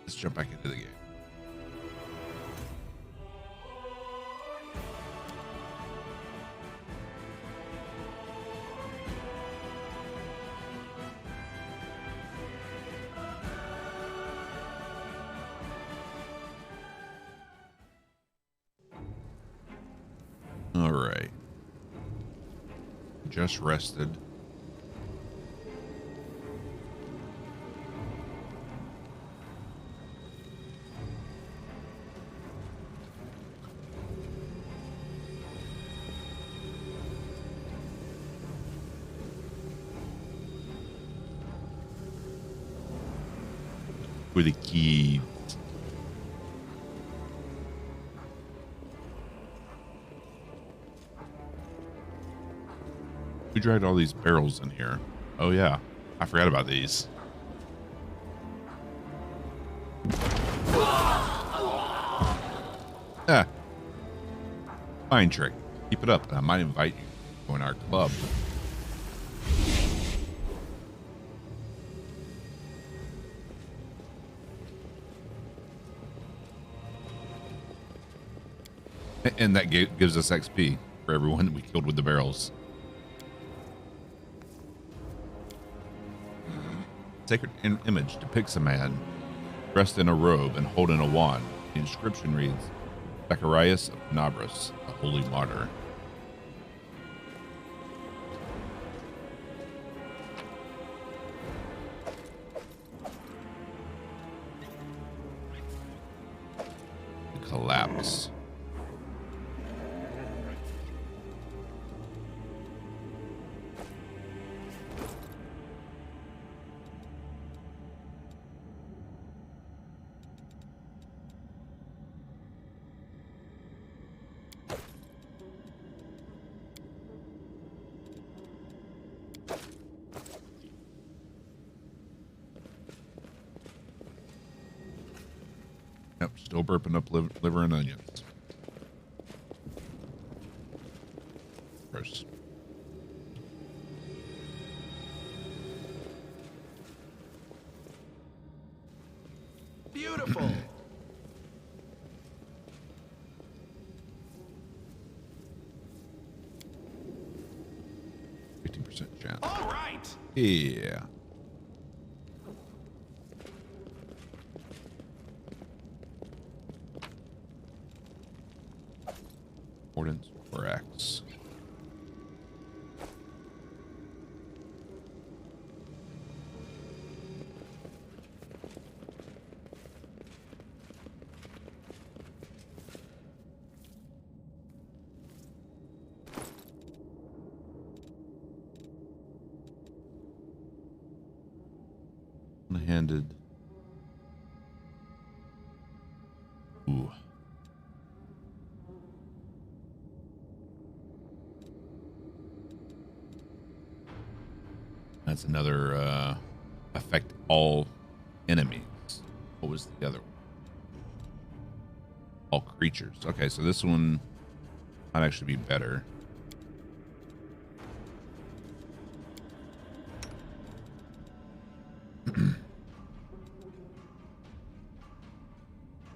Let's jump back into the game. All right. Just rested. For the key. Who dragged all these barrels in here? Oh yeah, I forgot about these. Ah, fine trick. Keep it up. I might invite you to join our club. And that gives us XP for everyone that we killed with the barrels. Sacred image depicts a man dressed in a robe and holding a wand. The inscription reads, Zacharias of Nabras, a holy martyr. The collapse. Yep, still burping up liver and onions. Gross. Beautiful. 15% chance. All right. Yeah. Ordnance or X. One-handed. Ooh. That's another affect all enemies. What was the other one? All creatures. Okay, so this one might actually be better.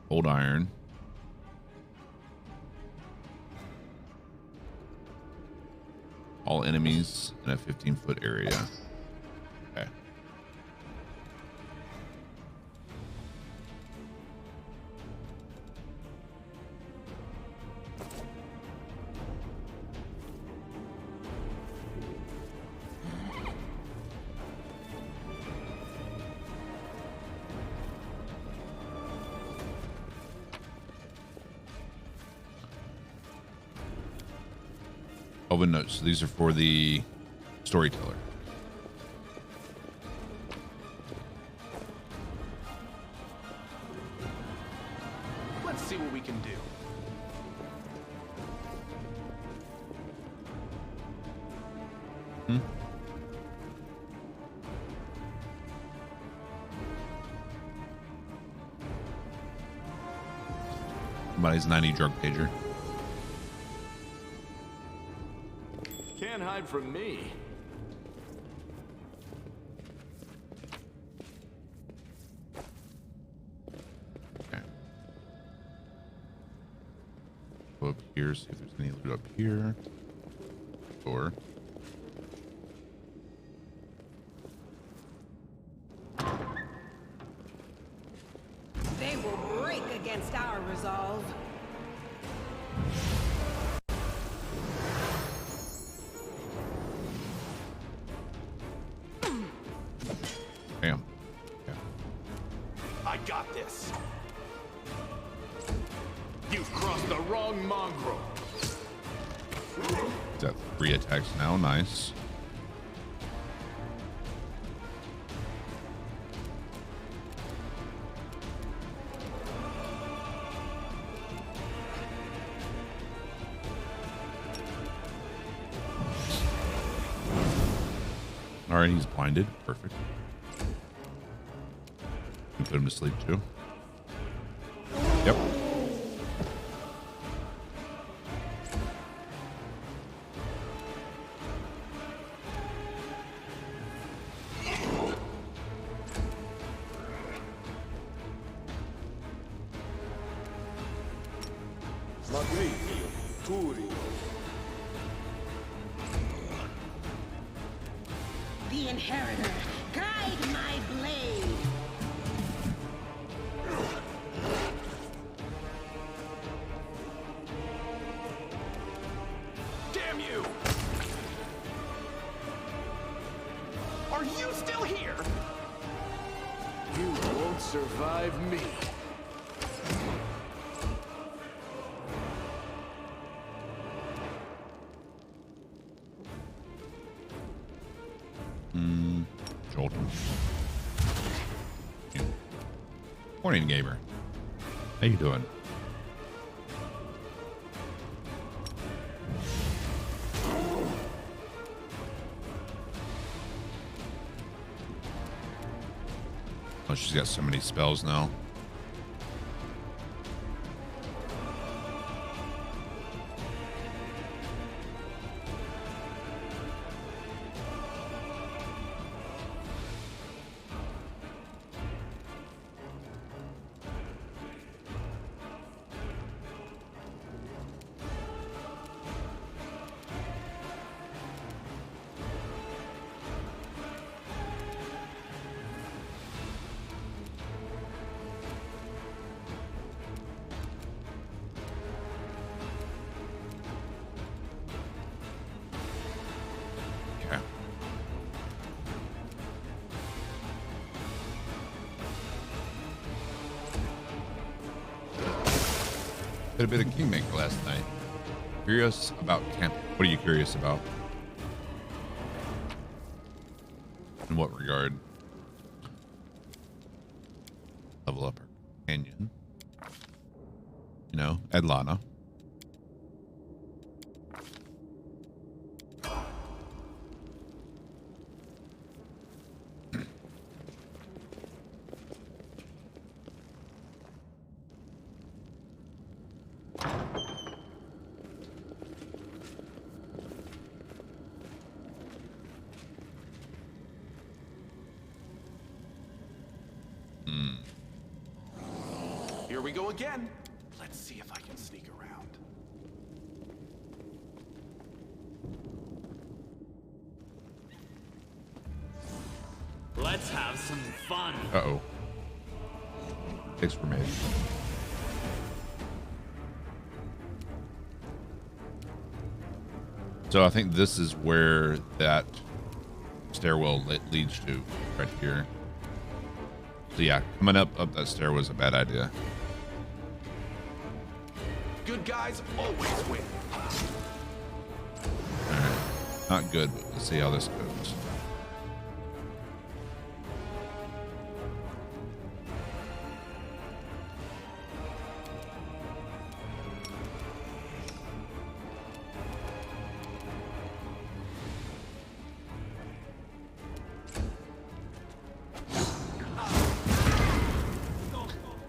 Old iron. All enemies in a 15-foot area. Okay. Open notes. So these are for the storyteller. Let's see what we can do. Somebody's 90 drug pager. Can't hide from me. up here, see if there's any loot up here. Or they will break against our resolve. damn. Yeah. I got this. You've crossed the wrong mongrel. Is that 3 attacks now? Nice. All right, he's blinded. Perfect. Can put him to sleep too. Yep. The Inheritor, guide my blade. Damn you! Are you still here? You won't survive me. Jolt him. Yeah. Morning, gamer. How you doing? Oh, she's got so many spells now. Did a bit of Kingmaker last night. Curious about camp. What are you curious about? In what regard? Level up her companion. You know, Adlana. Here we go again. Let's see if I can sneak around. Let's have some fun. Uh-oh. Picks were made. So I think this is where that stairwell leads to, right here. So yeah, coming up that stair was a bad idea. Good guys always win. Alright. Not good, but let's see how this goes.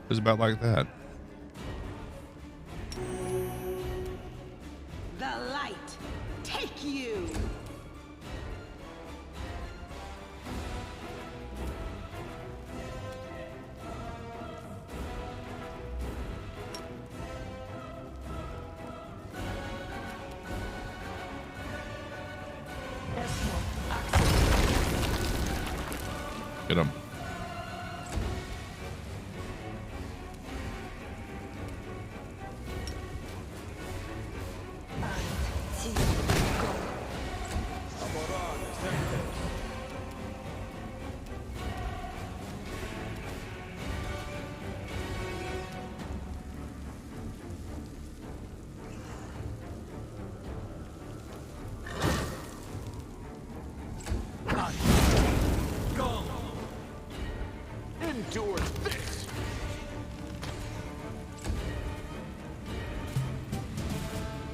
It was about like that. The light, take you.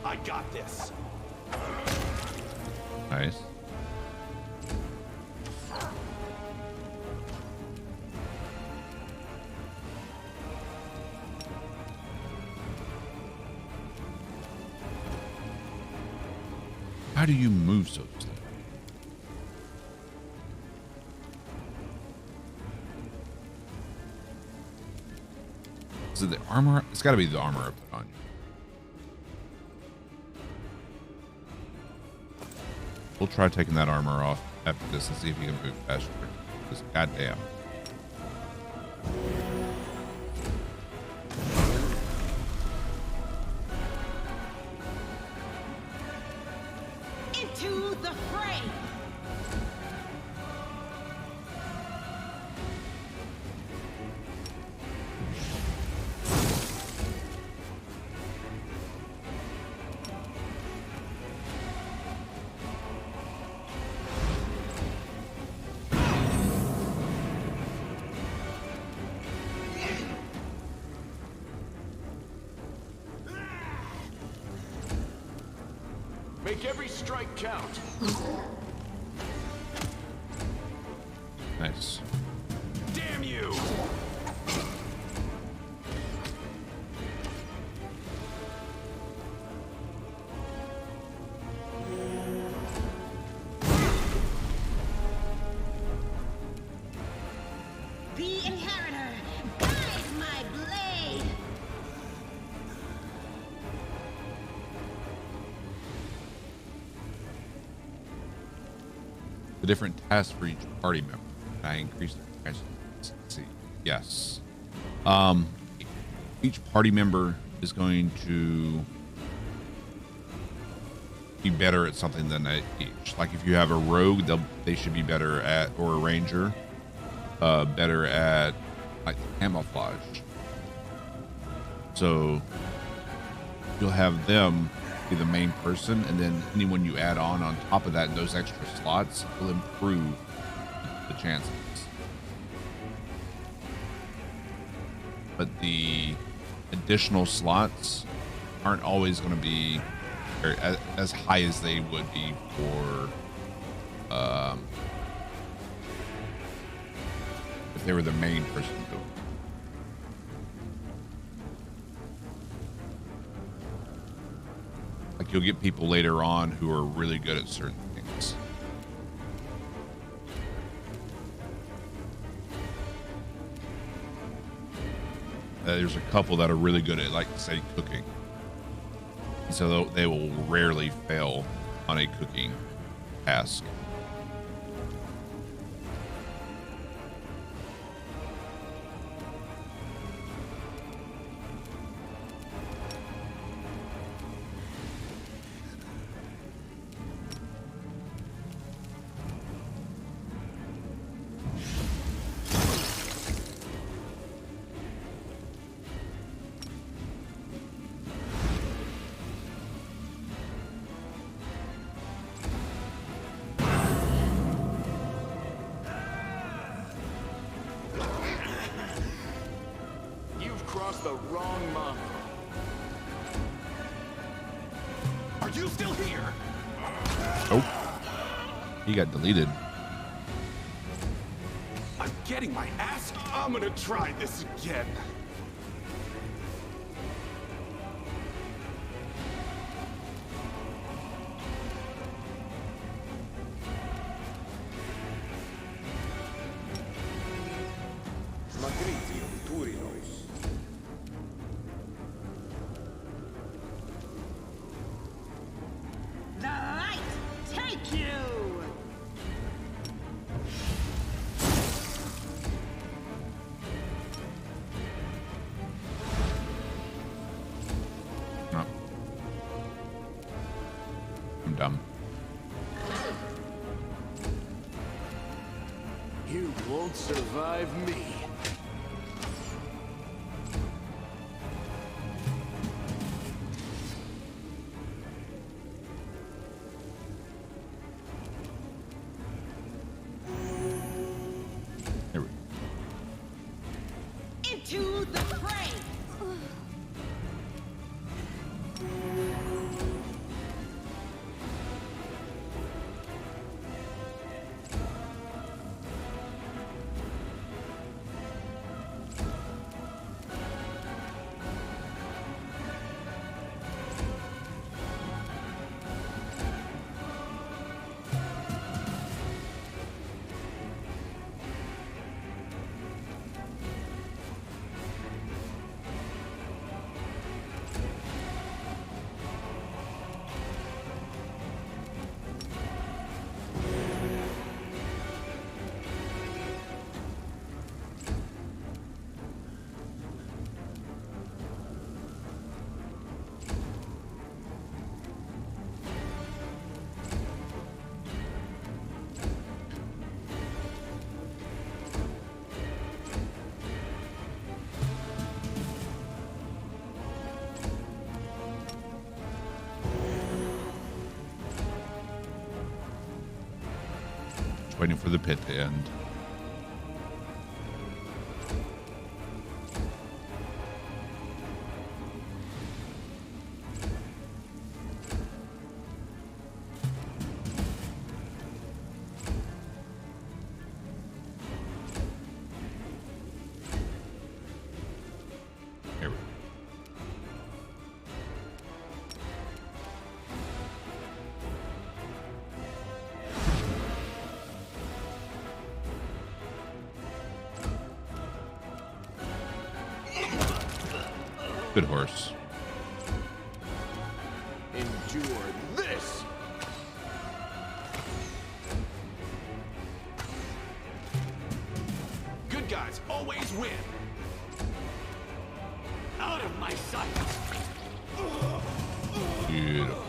I got this. Nice. How do you move so slow? Is it the armor? It's got to be the armor I put on you. We'll try taking that armor off after this and see if you can move faster. Because goddamn. Into the fray! Make every strike count. Nice. Damn you! The inheritor guides my blade! The different tasks for each party member. I increase the see. Yes. Each party member is going to be better at something than each. Like if you have a rogue, they should be better at, or a ranger, better at like camouflage. So you'll have them be the main person, and then anyone you add on top of that, those extra slots will improve the chances. But the additional slots aren't always going to be as high as they would be for if they were the main person doing it. Like you'll get people later on who are really good at certain things. There's a couple that are really good at, like, say, cooking. So they will rarely fail on a cooking task. The wrong month. Are you still here? Nope. He got deleted. I'm getting my ass. I'm gonna try this again. Dumb. You won't survive me. There we go. Into the fray! Just waiting for the pit to end. Here we go. Good horse. Endure this. Good guys always win. Out of my sight. Beautiful.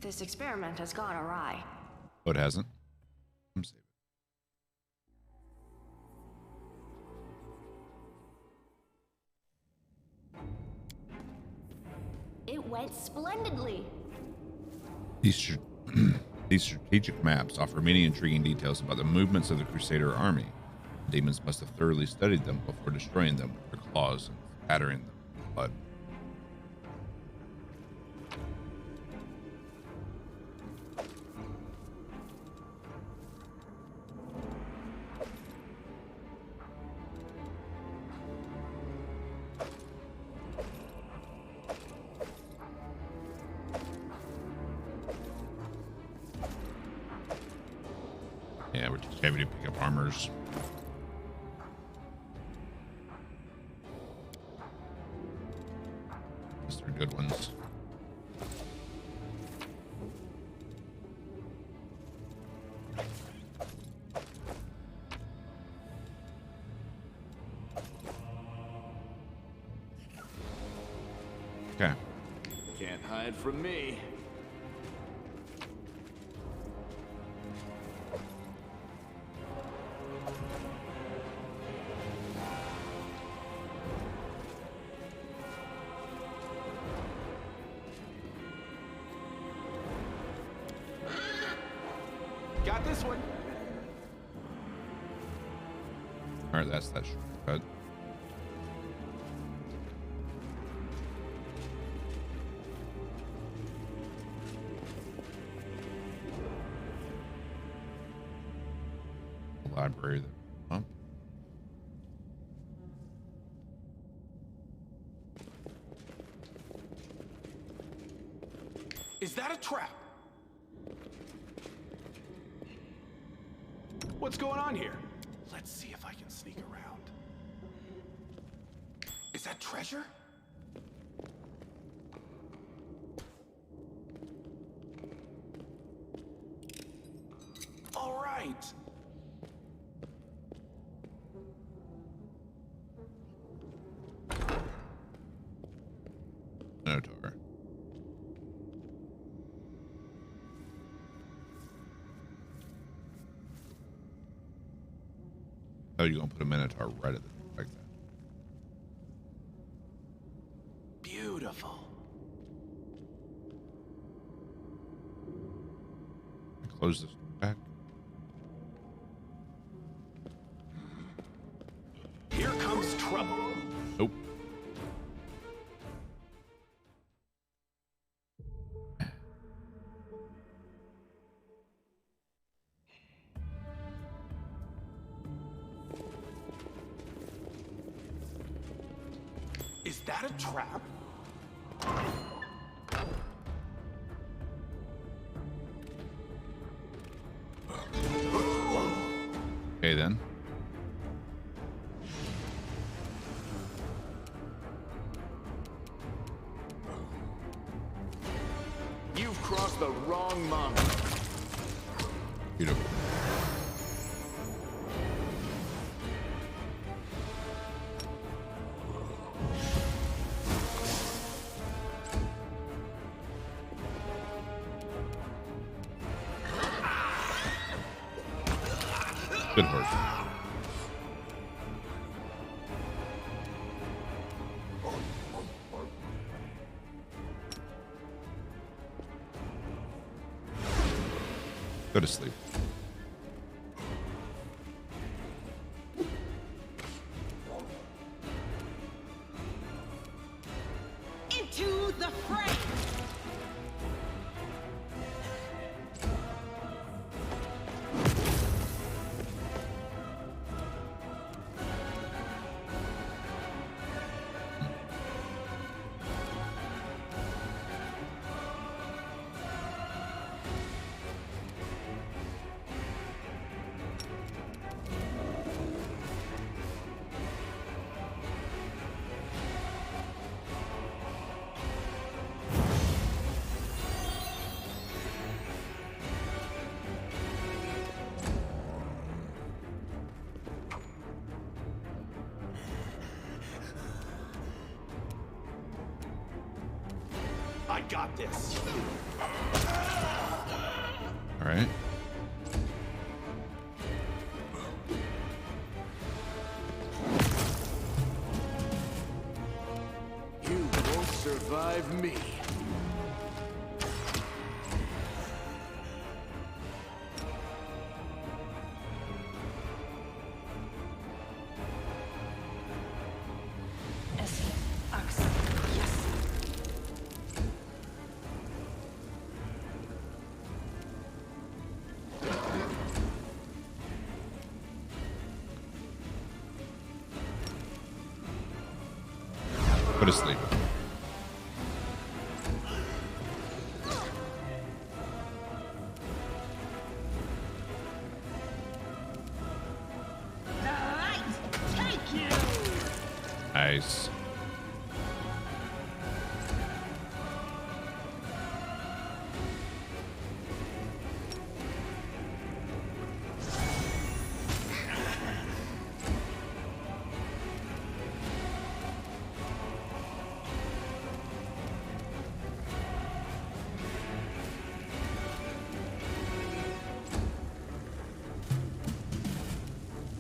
This experiment has gone awry. Oh, it hasn't? I'm saving. It went splendidly. These strategic maps offer many intriguing details about the movements of the Crusader army. Demons must have thoroughly studied them before destroying them with their claws and spattering them with blood. Yeah, we're just having to pick up armors. These are good ones. Okay. Can't hide from me. Got this one. All right, that's that shortcut. Library there. Huh? Is that a trap? What's going on here? Let's see if I can sneak around. Is that treasure? All right. Minotaur. Oh, you're gonna put a Minotaur right at the like that. Beautiful. Close this back. Here comes trouble. Nope. Is that a trap? Okay then. You've crossed the wrong mountain. Beautiful. Good horse. Go to sleep. Into the fray! I got this. All right. You won't survive me. Go to sleep. The light take you! Nice.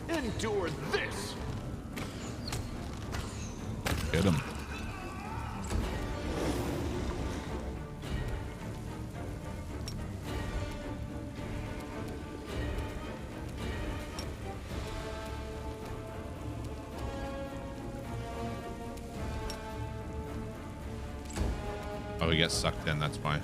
Endure this! Get him. Oh, he gets sucked in, that's why.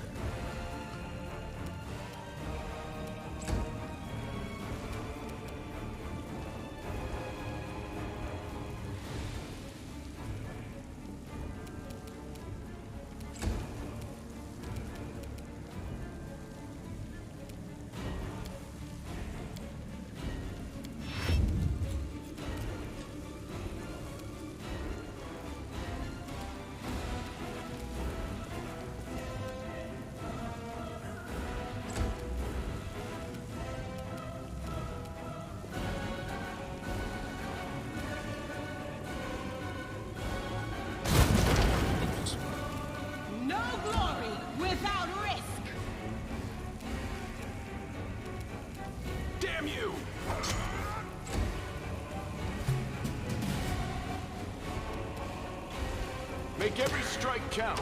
No glory without risk! Damn you! Make every strike count.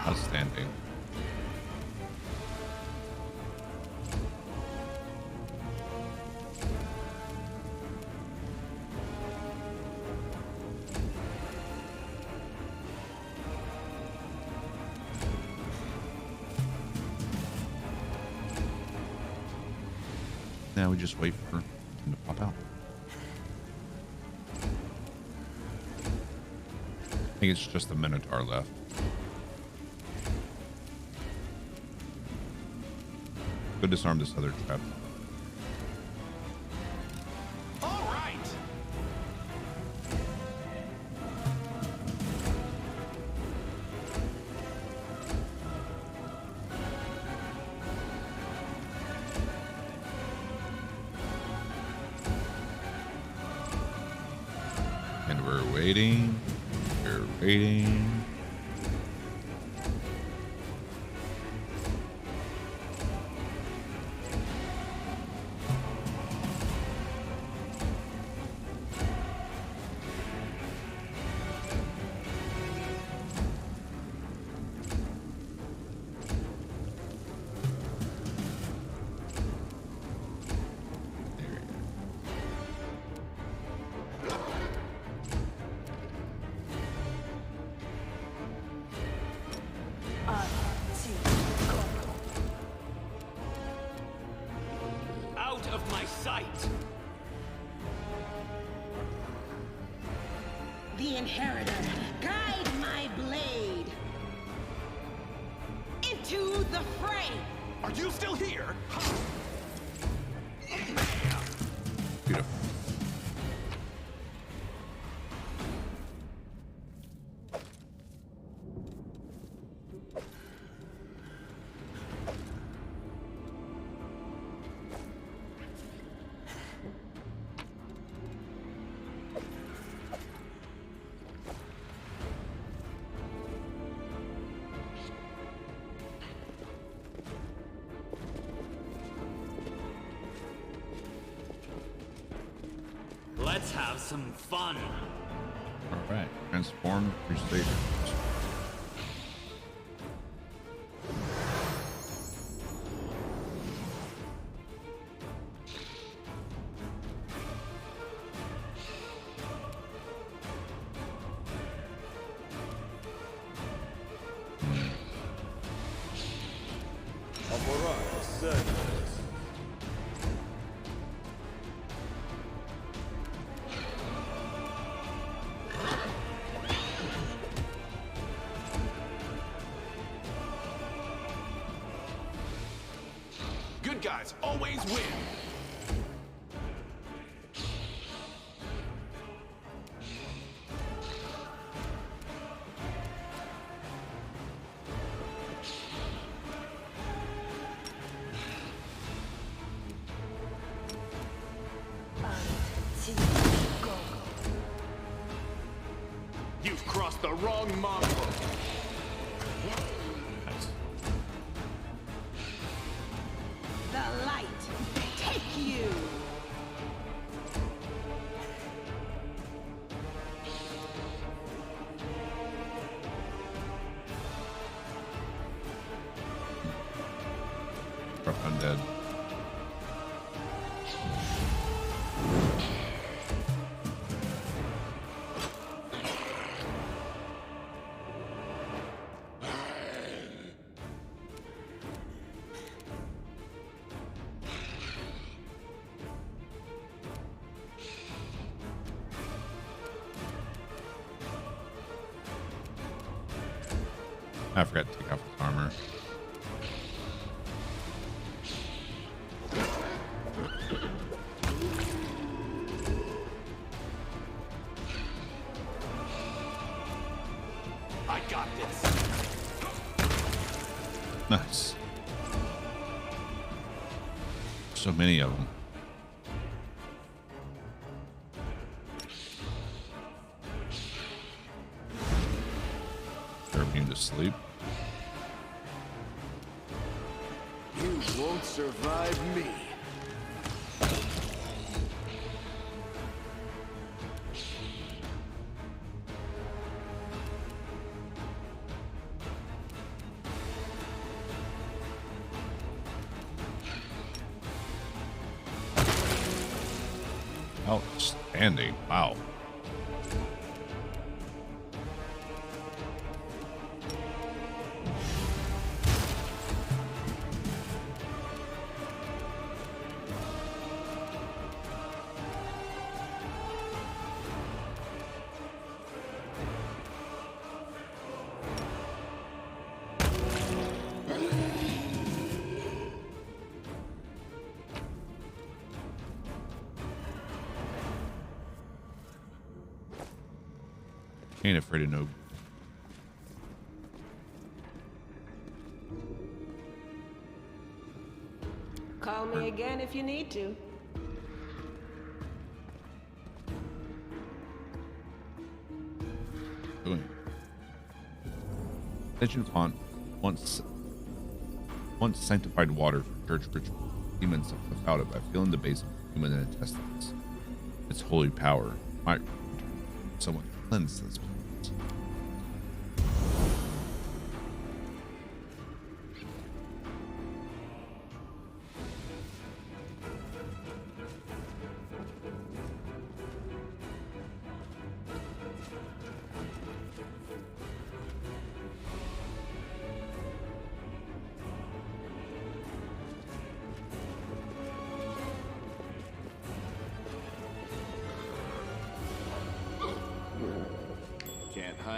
Outstanding. Now we just wait for him to pop out. I think it's just the Minotaur left. Go disarm this other trap. All right. And we're waiting. We're waiting. light. The Inheritor, guide my blade into the fray. Are you still here? Beautiful. Let's have some fun. All right. Transformed Crusaders. Good guys always win. You've crossed the wrong mongrel. Nice. The light, take you. Undead. I forgot to take off his armor. I got this. Nice. So many of them. They're immune to sleep. You won't survive me. Outstanding. Wow. Ain't afraid of no. Call me again if you need to. Doing. Legend font once sanctified water for church ritual. Demons without it by feeling the base of human intestines. Its holy power might someone cleanse this place.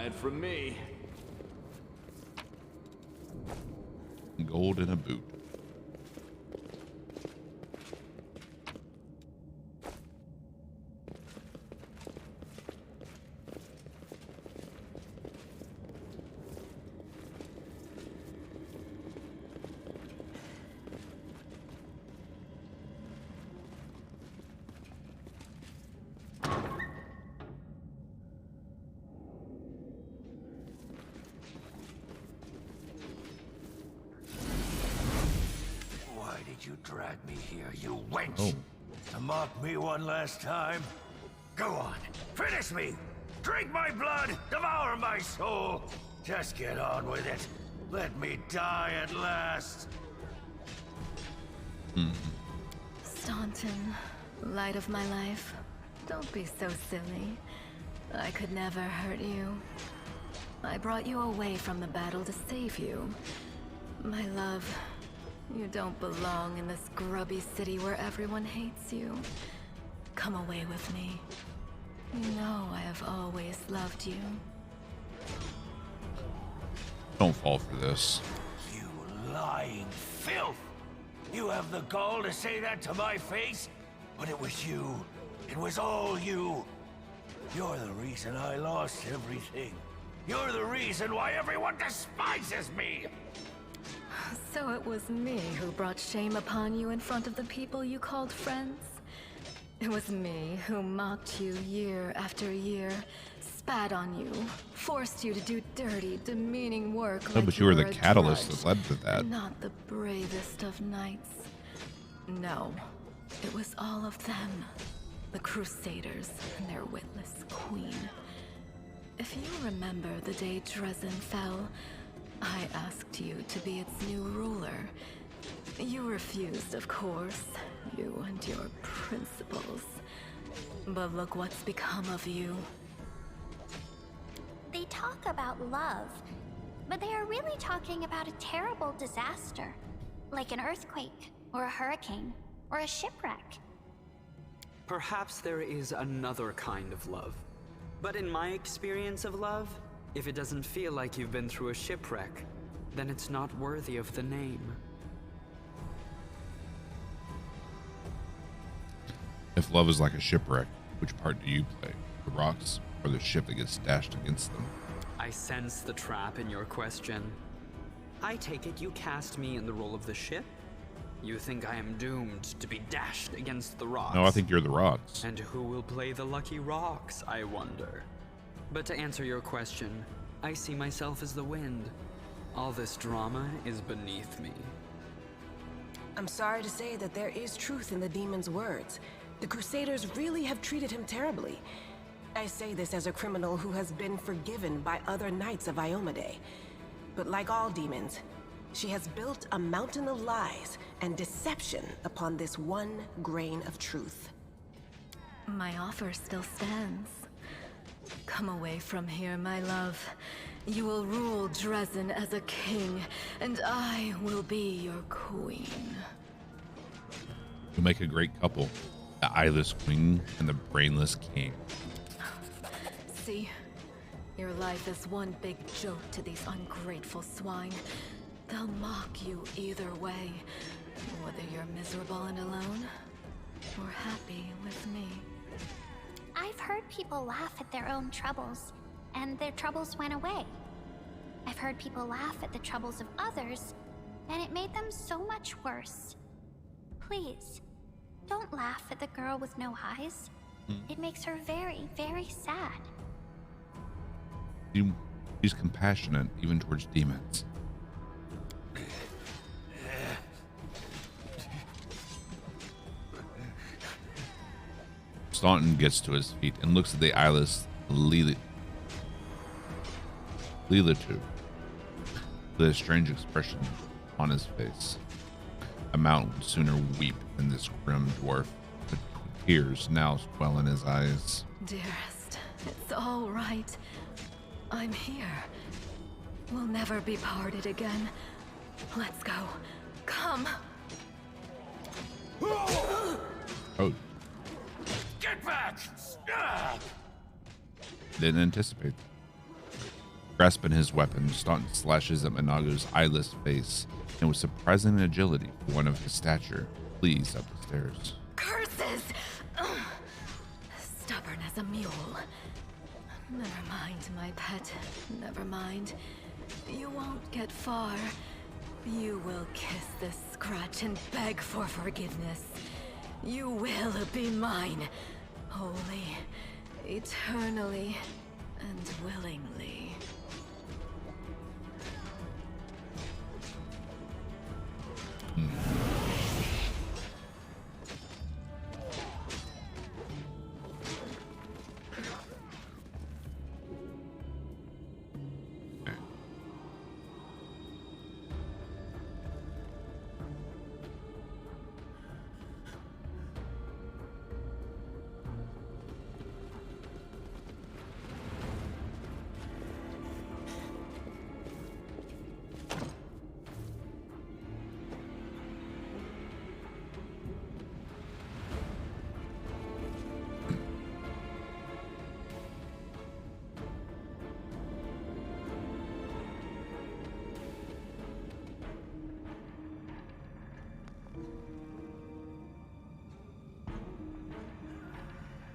Try it from me. Gold in a boot. Why did you drag me here, you wench? Oh. To mock me one last time? Go on, finish me! Drink my blood, devour my soul! Just get on with it. Let me die at last. Staunton, light of my life, don't be so silly. I could never hurt you. I brought you away from the battle to save you. My love, you don't belong in this grubby city where everyone hates you. Come away with me. You know I have always loved you. Don't fall for this. You lying filth! You have the gall to say that to my face? But it was you. It was all you. You're the reason I lost everything. You're the reason why everyone despises me! So it was me who brought shame upon you in front of the people you called friends? It was me who mocked you year after year, spat on you, forced you to do dirty, demeaning work No, like but you were the a catalyst drudge, that led to that. Not the bravest of knights. No, it was all of them. The Crusaders and their witless queen. If you remember the day Dresden fell, I asked you to be its new ruler. You refused, of course, you and your principles. But look what's become of you. They talk about love, but they are really talking about a terrible disaster. Like an earthquake, or a hurricane, or a shipwreck. Perhaps there is another kind of love. But in my experience of love, if it doesn't feel like you've been through a shipwreck, then it's not worthy of the name. If love is like a shipwreck, which part do you play? The rocks or the ship that gets dashed against them? I sense the trap in your question. I take it you cast me in the role of the ship? You think I am doomed to be dashed against the rocks? No, I think you're the rocks. And who will play the lucky rocks, I wonder? But to answer your question, I see myself as the wind. All this drama is beneath me. I'm sorry to say that there is truth in the demon's words. The Crusaders really have treated him terribly. I say this as a criminal who has been forgiven by other knights of Iomade. But like all demons, she has built a mountain of lies and deception upon this one grain of truth. My offer still stands. Come away from here, my love. You will rule Dresden as a king, and I will be your queen. You'll make a great couple. The eyeless queen and the brainless king. See? Your life is one big joke to these ungrateful swine. They'll mock you either way, whether you're miserable and alone, or happy with me. I've heard people laugh at their own troubles, and their troubles went away. I've heard people laugh at the troubles of others, and it made them so much worse. Please, don't laugh at the girl with no eyes. It makes her very, very sad. She's compassionate even towards demons. Staunton gets to his feet and looks at the eyeless Leela with a strange expression on his face. A mountain would sooner weep than this grim dwarf, but tears now swell in his eyes. Dearest, it's all right. I'm here. We'll never be parted again. Let's go. Come. Oh, Get back! Ah! didn't anticipate. Grasping his weapon, Staunton slashes at Minago's eyeless face, and with surprising agility for one of his stature, flees up the stairs. Curses! Ugh. Stubborn as a mule. Never mind, my pet. Never mind. You won't get far. You will kiss this scratch and beg for forgiveness. You will be mine. Wholly, eternally, and willingly.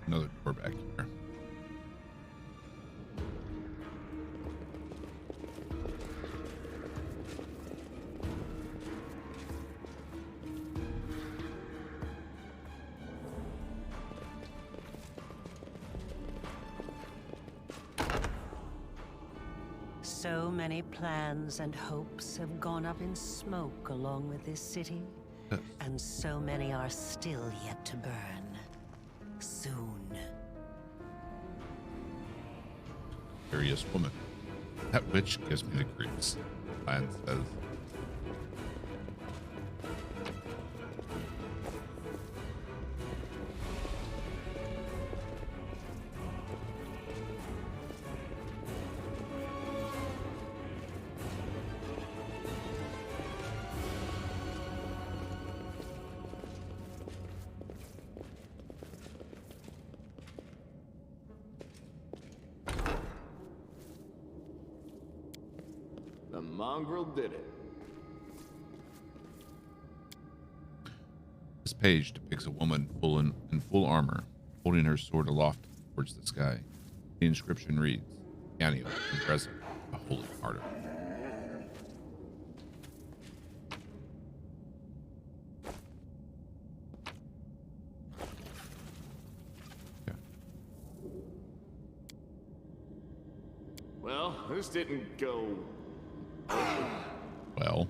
Another door back here. So many plans and hopes have gone up in smoke along with this city, Yes. and so many are still yet to burn. Soon. Curious woman. That witch gives me the creeps. Lion says. The mongrel did it. This page depicts a woman in full armor, holding her sword aloft towards the sky. The inscription reads, Yanio, in present, a holy martyr. Well, this didn't go. Well.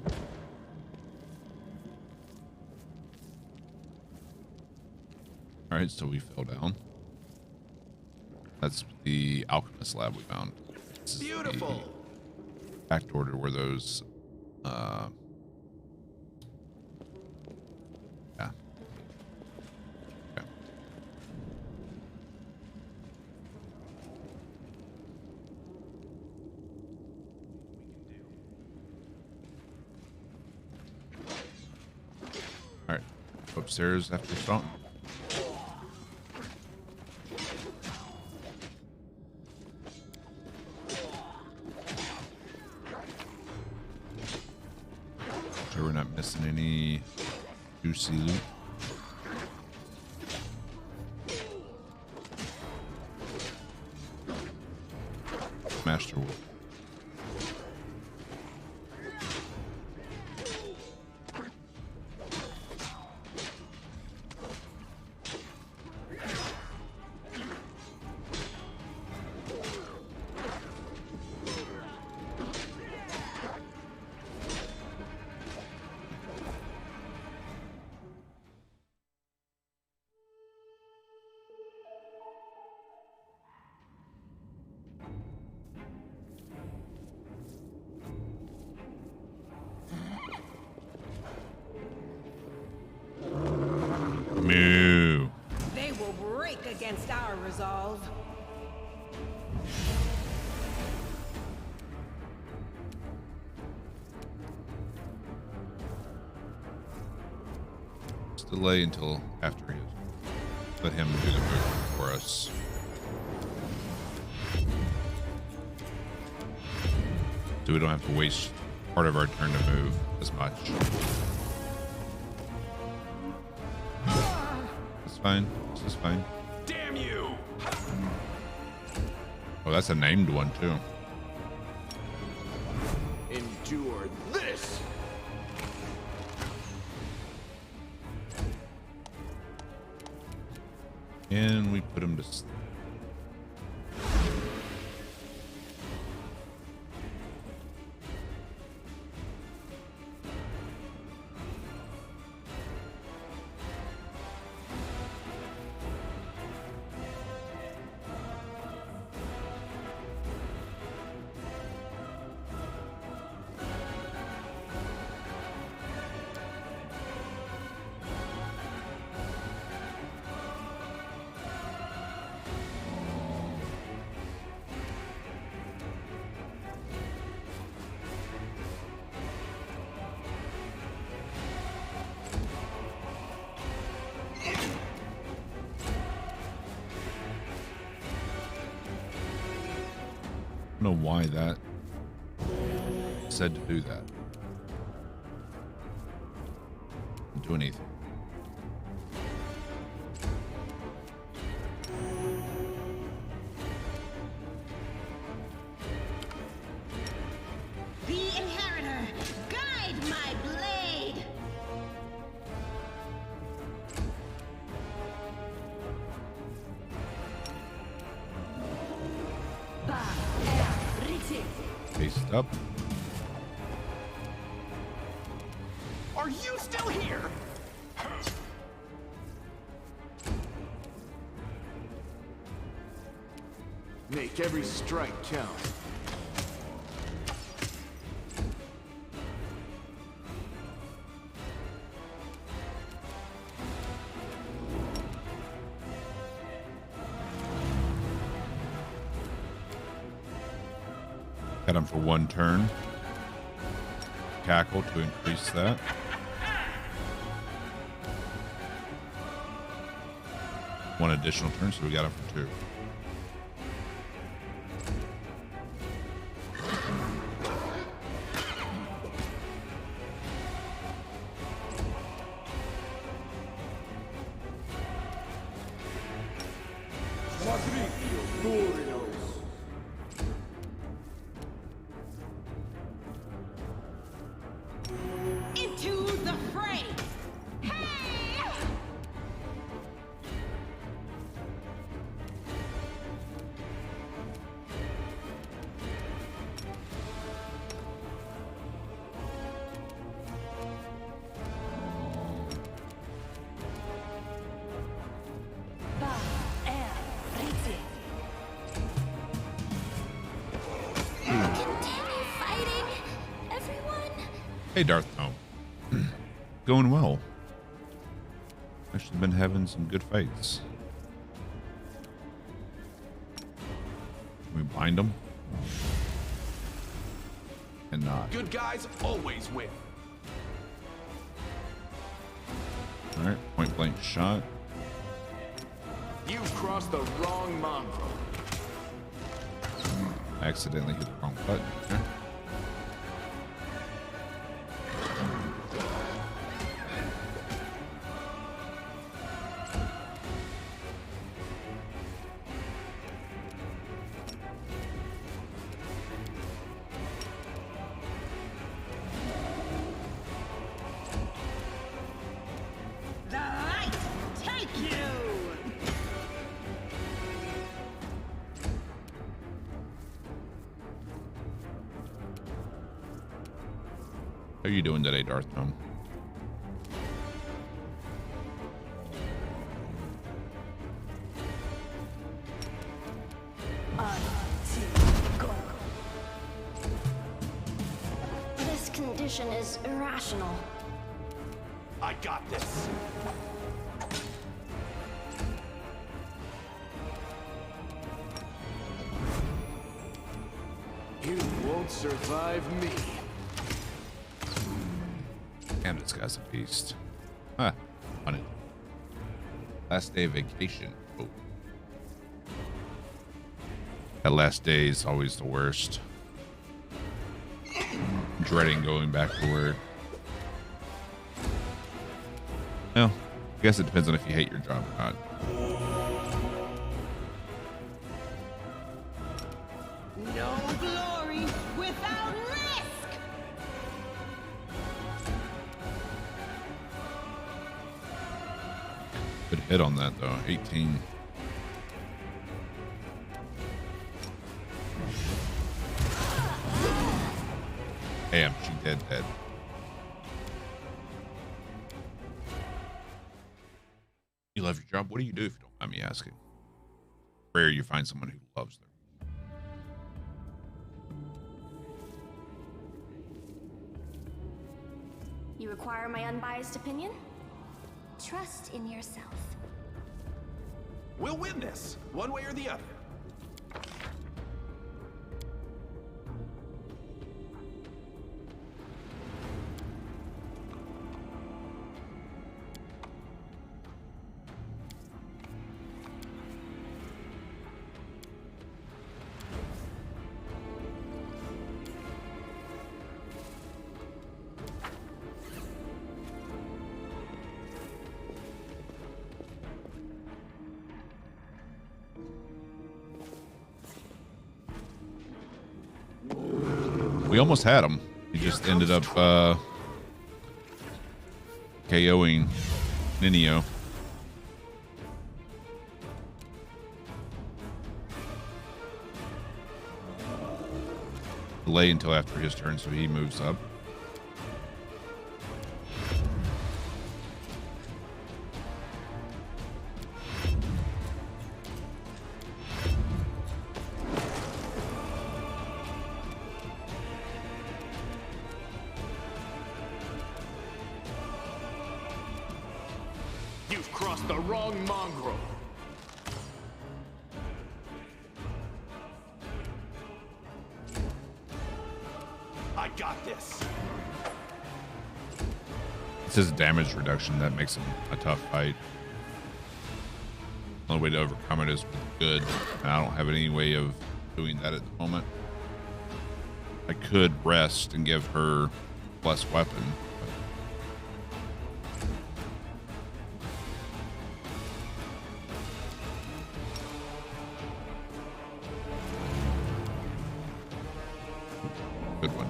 Alright, so we fell down. That's the alchemist lab we found. Beautiful. Back door to where those yeah. Okay. Alright. Upstairs after Staunton. Sure we're not missing any juicy loot. Master Wolf. Moo. They will break against our resolve. Let's delay until after he let him do the movement for us. so we don't have to waste part of our turn to move as much. That's fine. This is fine. Damn you! Oh, that's a named one too. Endure this! And we put him to sleep. I don't know why that said to do that. Didn't do anything. The Inheritor, guide my blade! Faced up. Are you still here? Make every strike count. Got him for one turn. Cackle to increase that. One additional turn, so we got him for two. Into the fray! Hey! Continue fighting, everyone. Hey, Darth Gnome. Going well. Actually been having some good fights. Can we bind them? And not. Good guys always win. Alright, point blank shot. You crossed the wrong mongrel. Accidentally hit the wrong button. Okay. The light take you! How are you doing today, Darth Gnome? This condition is irrational. I got this. You won't survive me. Damn, this guy's a beast. Huh. Funny. Last day of vacation. Oh. That last day is always the worst. dreading going back to work. Well, I guess it depends on if you hate your job or not. No glory without risk! Good hit on that though. 18. Damn, she dead. You love your job? What do you do if you don't mind me asking? Rare you find someone who loves them. You require my unbiased opinion? Trust in yourself. We'll win this, one way or the other. We almost had him. He just ended up KOing Ninio. Delay until after his turn so he moves up. You've crossed the wrong mongrel. I got this. This is damage reduction that makes him a tough fight. The only way to overcome it is with good, and I don't have any way of doing that at the moment. I could rest and give her plus weapon. Good one.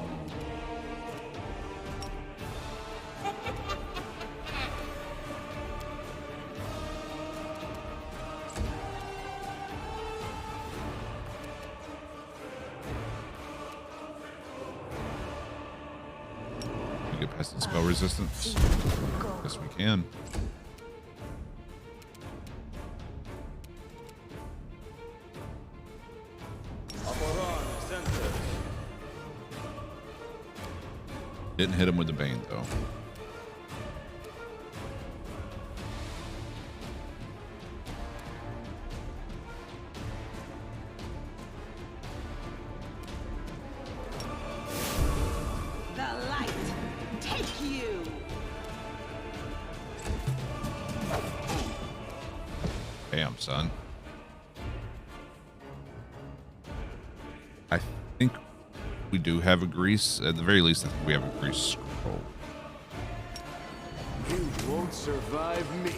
We get past the spell resistance. Yes, we can. Didn't hit him with the Bane, though. The light take you! Damn, son. I think we do have a grease. At the very least, I think we have a grease scroll. You won't survive me.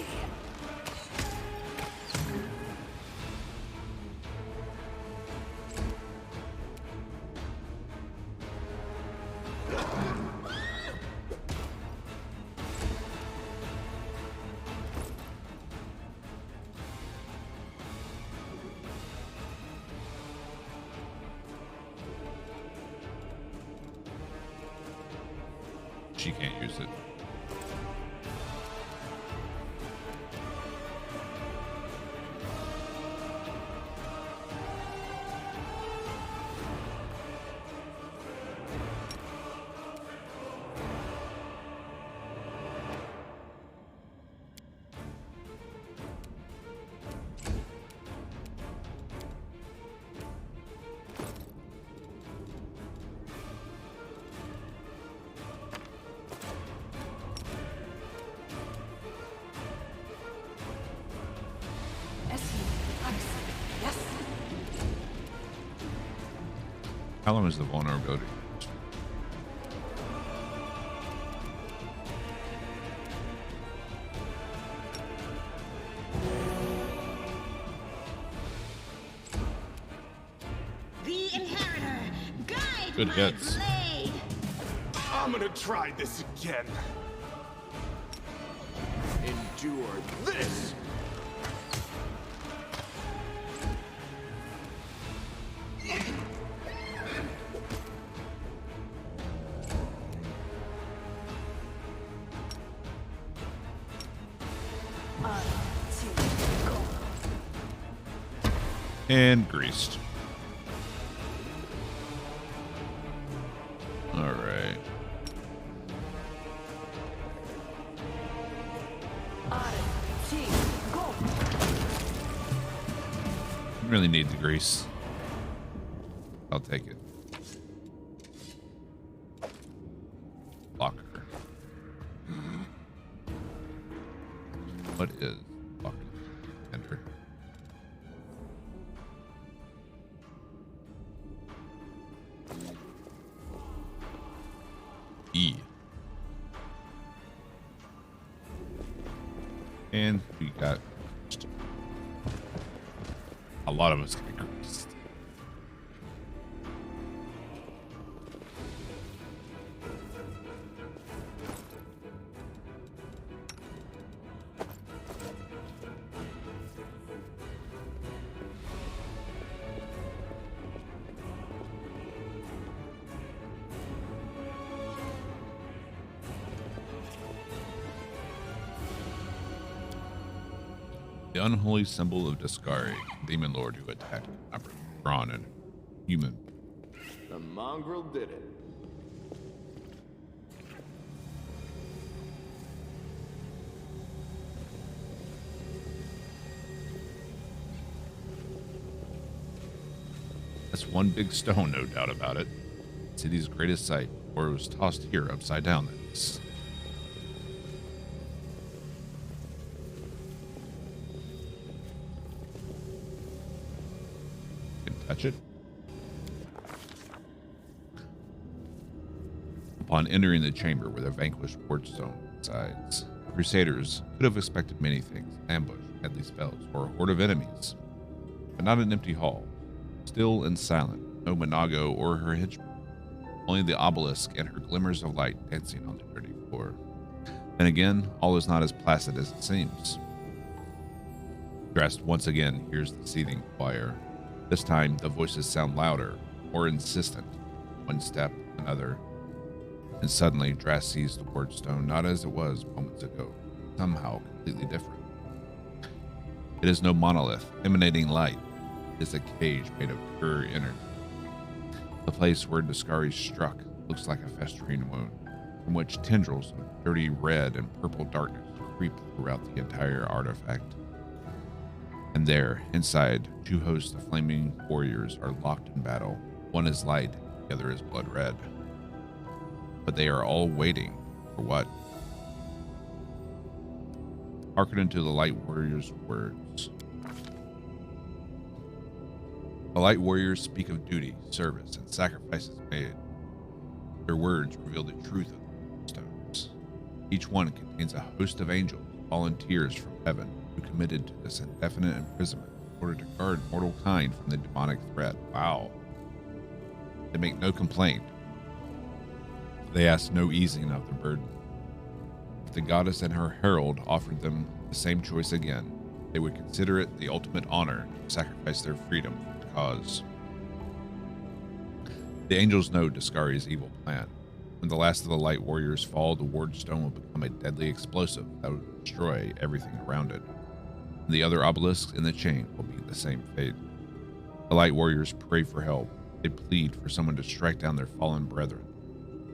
She can't use it. How long is the vulnerability? Good hits. I'm gonna try this again. Endure this! And greased. All right. Really need the grease. I'll take it. Locker. What is locker? Enter. E. And we got a lot of us get greased. The unholy symbol of Discari, demon lord who attacked Braun and human. The mongrel did it. That's one big stone, no doubt about it. City's greatest sight, or it was tossed here upside down. This. Touch it. Upon entering the chamber where the vanquished wardstone resides, Crusaders could have expected many things: ambush, deadly spells, or a horde of enemies. But not an empty hall. Still and silent, no Monago or her henchmen. Only the obelisk and her glimmers of light dancing on the dirty floor. Then again, all is not as placid as it seems. Drast once again hears the seething choir. This time, the voices sound louder, more insistent. One step, another. And suddenly, Drast sees the wardstone not as it was moments ago, somehow completely different. It is no monolith emanating light. It is a cage made of pure energy. The place where Discari struck looks like a festering wound, from which tendrils of dirty red and purple darkness creep throughout the entire artifact. And there, inside, two hosts of flaming warriors are locked in battle. One is light, the other is blood red. But they are all waiting for what? Hearken unto the light warriors' words. The light warriors speak of duty, service, and sacrifices made. Their words reveal the truth of the stones. Each one contains a host of angels, volunteers from heaven, who committed to this indefinite imprisonment in order to guard mortal kind from the demonic threat. Wow. They make no complaint. They ask no easing of the burden. If the goddess and her herald offered them the same choice again, they would consider it the ultimate honor to sacrifice their freedom for the cause. The angels know Discari's evil plan. When the last of the light warriors fall, the wardstone will become a deadly explosive that will destroy everything around it. And the other obelisks in the chain will be the same fate. The light warriors pray for help. They plead for someone to strike down their fallen brethren.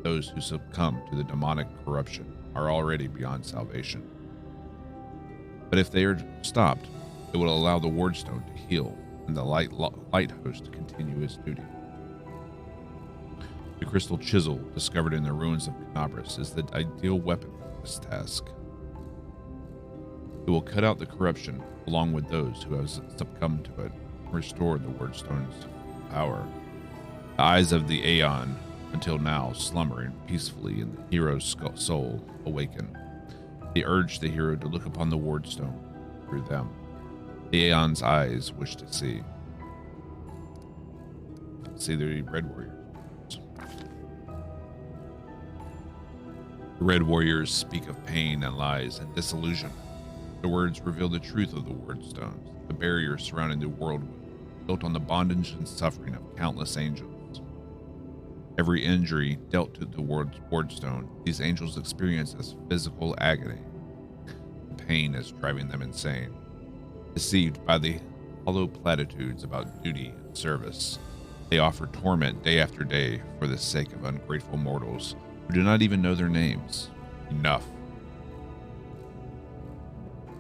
Those who succumb to the demonic corruption are already beyond salvation. But if they are stopped, it will allow the wardstone to heal and the light host to continue its duty. The crystal chisel discovered in the ruins of Canabras is the ideal weapon for this task. It will cut out the corruption along with those who have succumbed to it and restore the wardstone's power. The eyes of the Aeon, until now slumbering peacefully in the hero's soul, awaken. They urge the hero to look upon the wardstone through them. The Aeon's eyes wish to see. See the red warriors. The Red Warriors speak of pain and lies and disillusion. The words reveal the truth of the Wardstones, the barrier surrounding the world built on the bondage and suffering of countless angels. Every injury dealt to the Wardstone, these angels experience as physical agony. The pain is driving them insane. Deceived by the hollow platitudes about duty and service, they offer torment day after day for the sake of ungrateful mortals who do not even know their names. Enough.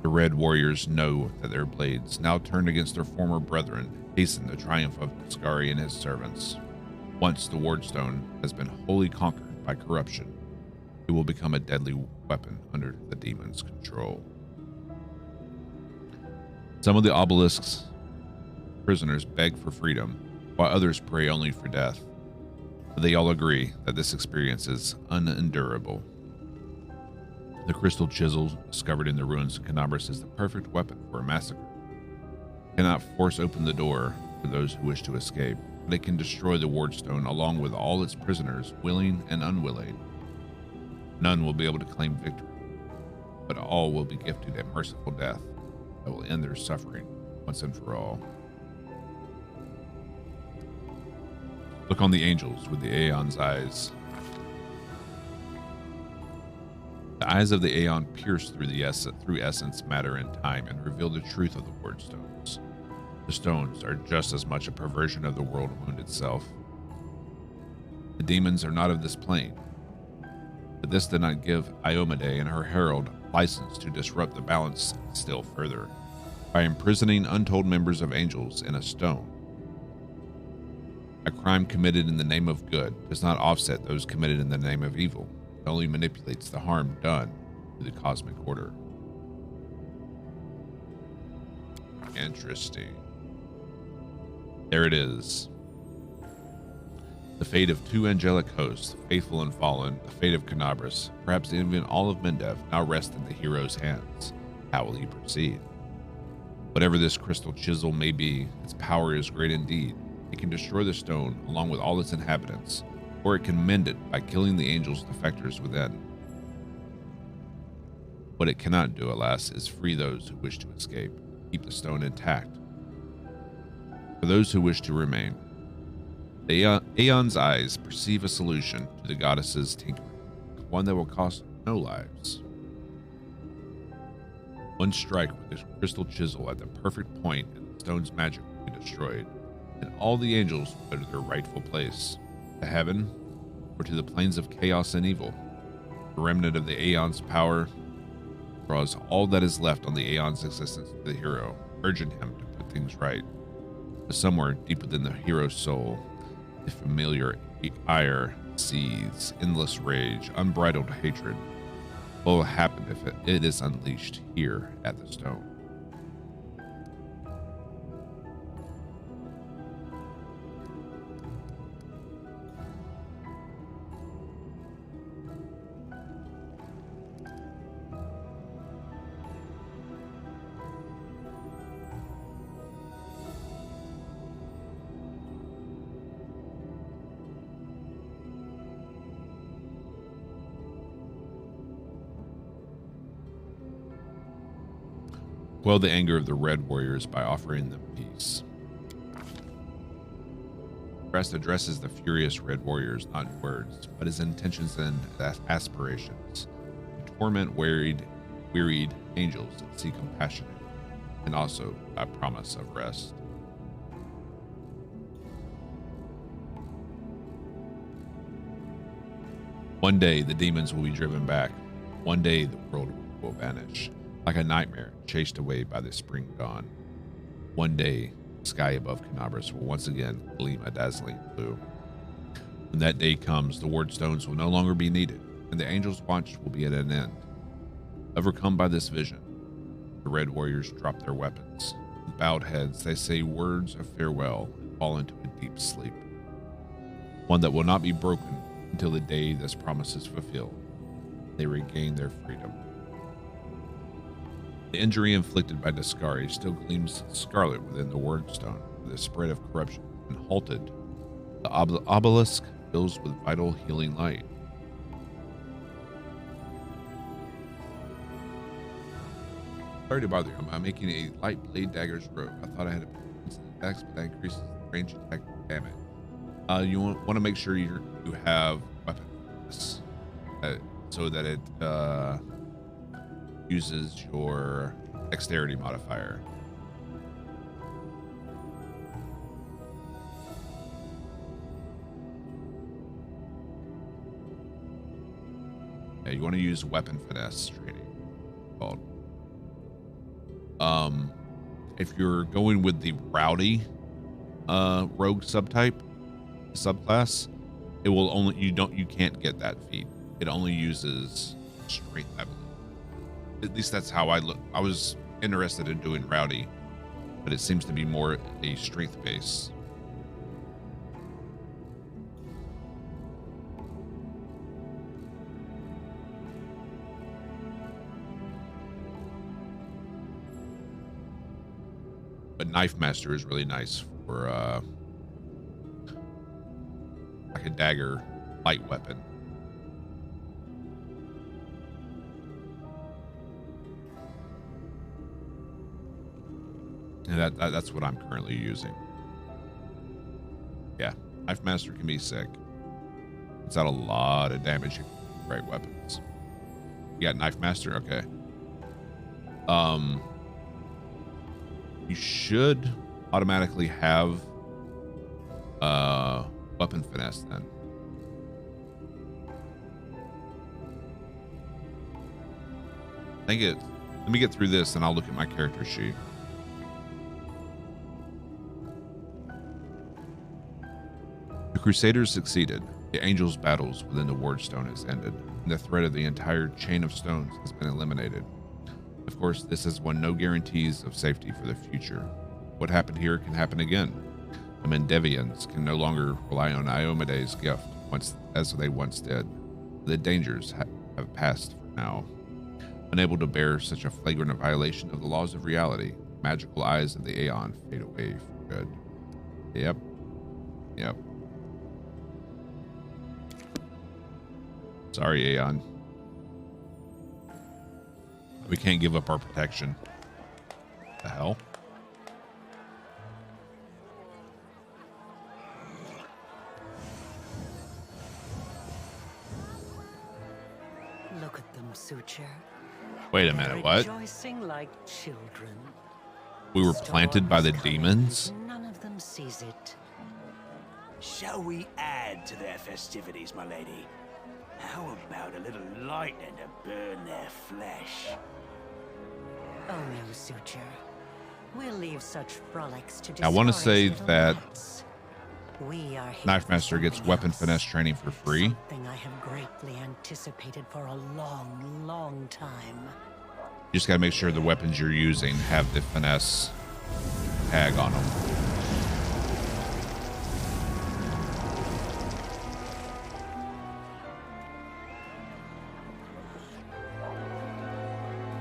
The Red Warriors know that their blades, now turned against their former brethren, hasten the triumph of Skari and his servants. Once the Wardstone has been wholly conquered by corruption, it will become a deadly weapon under the demon's control. Some of the obelisk's prisoners beg for freedom, while others pray only for death. But they all agree that this experience is unendurable. The crystal chisel discovered in the ruins of Canabras is the perfect weapon for a massacre. It cannot force open the door for those who wish to escape, but it can destroy the Wardstone along with all its prisoners, willing and unwilling. None will be able to claim victory, but all will be gifted a merciful death that will end their suffering once and for all. Look on the angels with the Aeon's eyes. The eyes of the Aeon pierce through essence, matter, and time and reveal the truth of the Wardstones. The stones are just as much a perversion of the world wound itself. The demons are not of this plane, but this did not give Iomade and her herald license to disrupt the balance still further by imprisoning untold members of angels in a stone. A crime committed in the name of good does not offset those committed in the name of evil. It only manipulates the harm done to the cosmic order. Interesting. There it is. The fate of two angelic hosts, faithful and fallen, the fate of Canabras, perhaps even all of Mendev, now rest in the hero's hands. How will he proceed? Whatever this crystal chisel may be, its power is great indeed. It can destroy the stone along with all its inhabitants, or it can mend it by killing the angels' defectors within. What it cannot do, alas, is free those who wish to escape, keep the stone intact. For those who wish to remain, the Aeon's eyes perceive a solution to the goddess's tinkering, one that will cost no lives. One strike with the crystal chisel at the perfect point and the stone's magic will be destroyed, and all the angels will go to their rightful place, to heaven or to the plains of chaos and evil. The remnant of the Aeon's power draws all that is left on the Aeon's existence to the hero, urging him to put things right. But somewhere deep within the hero's soul, the familiar ire seethes, endless rage, unbridled hatred. What will happen if it is unleashed here at the stone? Quell the anger of the Red Warriors by offering them peace. Drast addresses the furious Red Warriors not in words, but his intentions and aspirations. To torment wearied angels that seek compassion, and also a promise of rest. One day the demons will be driven back. One day the world will vanish, like a nightmare chased away by the spring dawn. One day, the sky above Canabras will once again gleam a dazzling blue. When that day comes, the Wardstones will no longer be needed, and the Angels' Watch will be at an end. Overcome by this vision, the Red Warriors drop their weapons. With bowed heads, they say words of farewell and fall into a deep sleep. One that will not be broken until the day this promise is fulfilled. They regain their freedom. The injury inflicted by Skari still gleams scarlet within the Wardstone, where the spread of corruption has been halted. The obelisk fills with vital healing light. Sorry to bother you. I'm making a light blade daggers rogue. I thought I had attacks, but that increases range attack damage. You want to make sure you have weapons so that it uses your dexterity modifier. Yeah, you want to use weapon finesse training. Called. If you're going with the rowdy rogue subclass, it will only you can't get that feat. It only uses strength, I believe. At least that's how I look. I was interested in doing rowdy, but it seems to be more a strength base. But Knife Master is really nice for like a dagger light weapon. And that's what I'm currently using. Yeah, Knife Master can be sick. It's out a lot of damage with right weapons. You got Knife Master? Okay. You should automatically have weapon finesse then. Let me get through this and I'll look at my character sheet. The Crusaders succeeded. The Angels' battles within the Wardstone has ended, and the threat of the entire chain of stones has been eliminated. Of course, this has won no guarantees of safety for the future. What happened here can happen again. The Mendevians can no longer rely on Iomede's gift as they once did. The dangers have passed for now. Unable to bear such a flagrant violation of the laws of reality, magical eyes of the Aeon fade away for good. Yep. Sorry, Aeon. We can't give up our protection. The hell? Look at them, Suture. Wait a minute, what? Rejoicing like children. We were planted by the demons? None of them sees it. Shall we add to their festivities, my lady? How about a little lightning to burn their flesh? Oh no, Suture. We'll leave such frolics to I want to say discouraged that little rats. We are here Knife for Master gets something weapon else. finesse training for free. Something I have greatly anticipated for a long, long time. You just gotta make sure the weapons you're using have the finesse tag on them.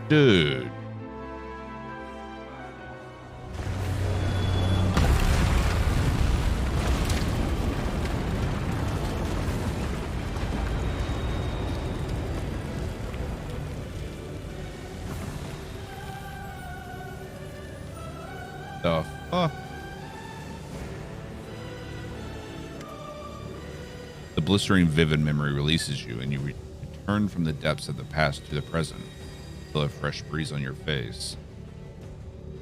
Dude. The fuck? The blistering vivid memory releases you and you return from the depths of the past to the present. Feel a fresh breeze on your face.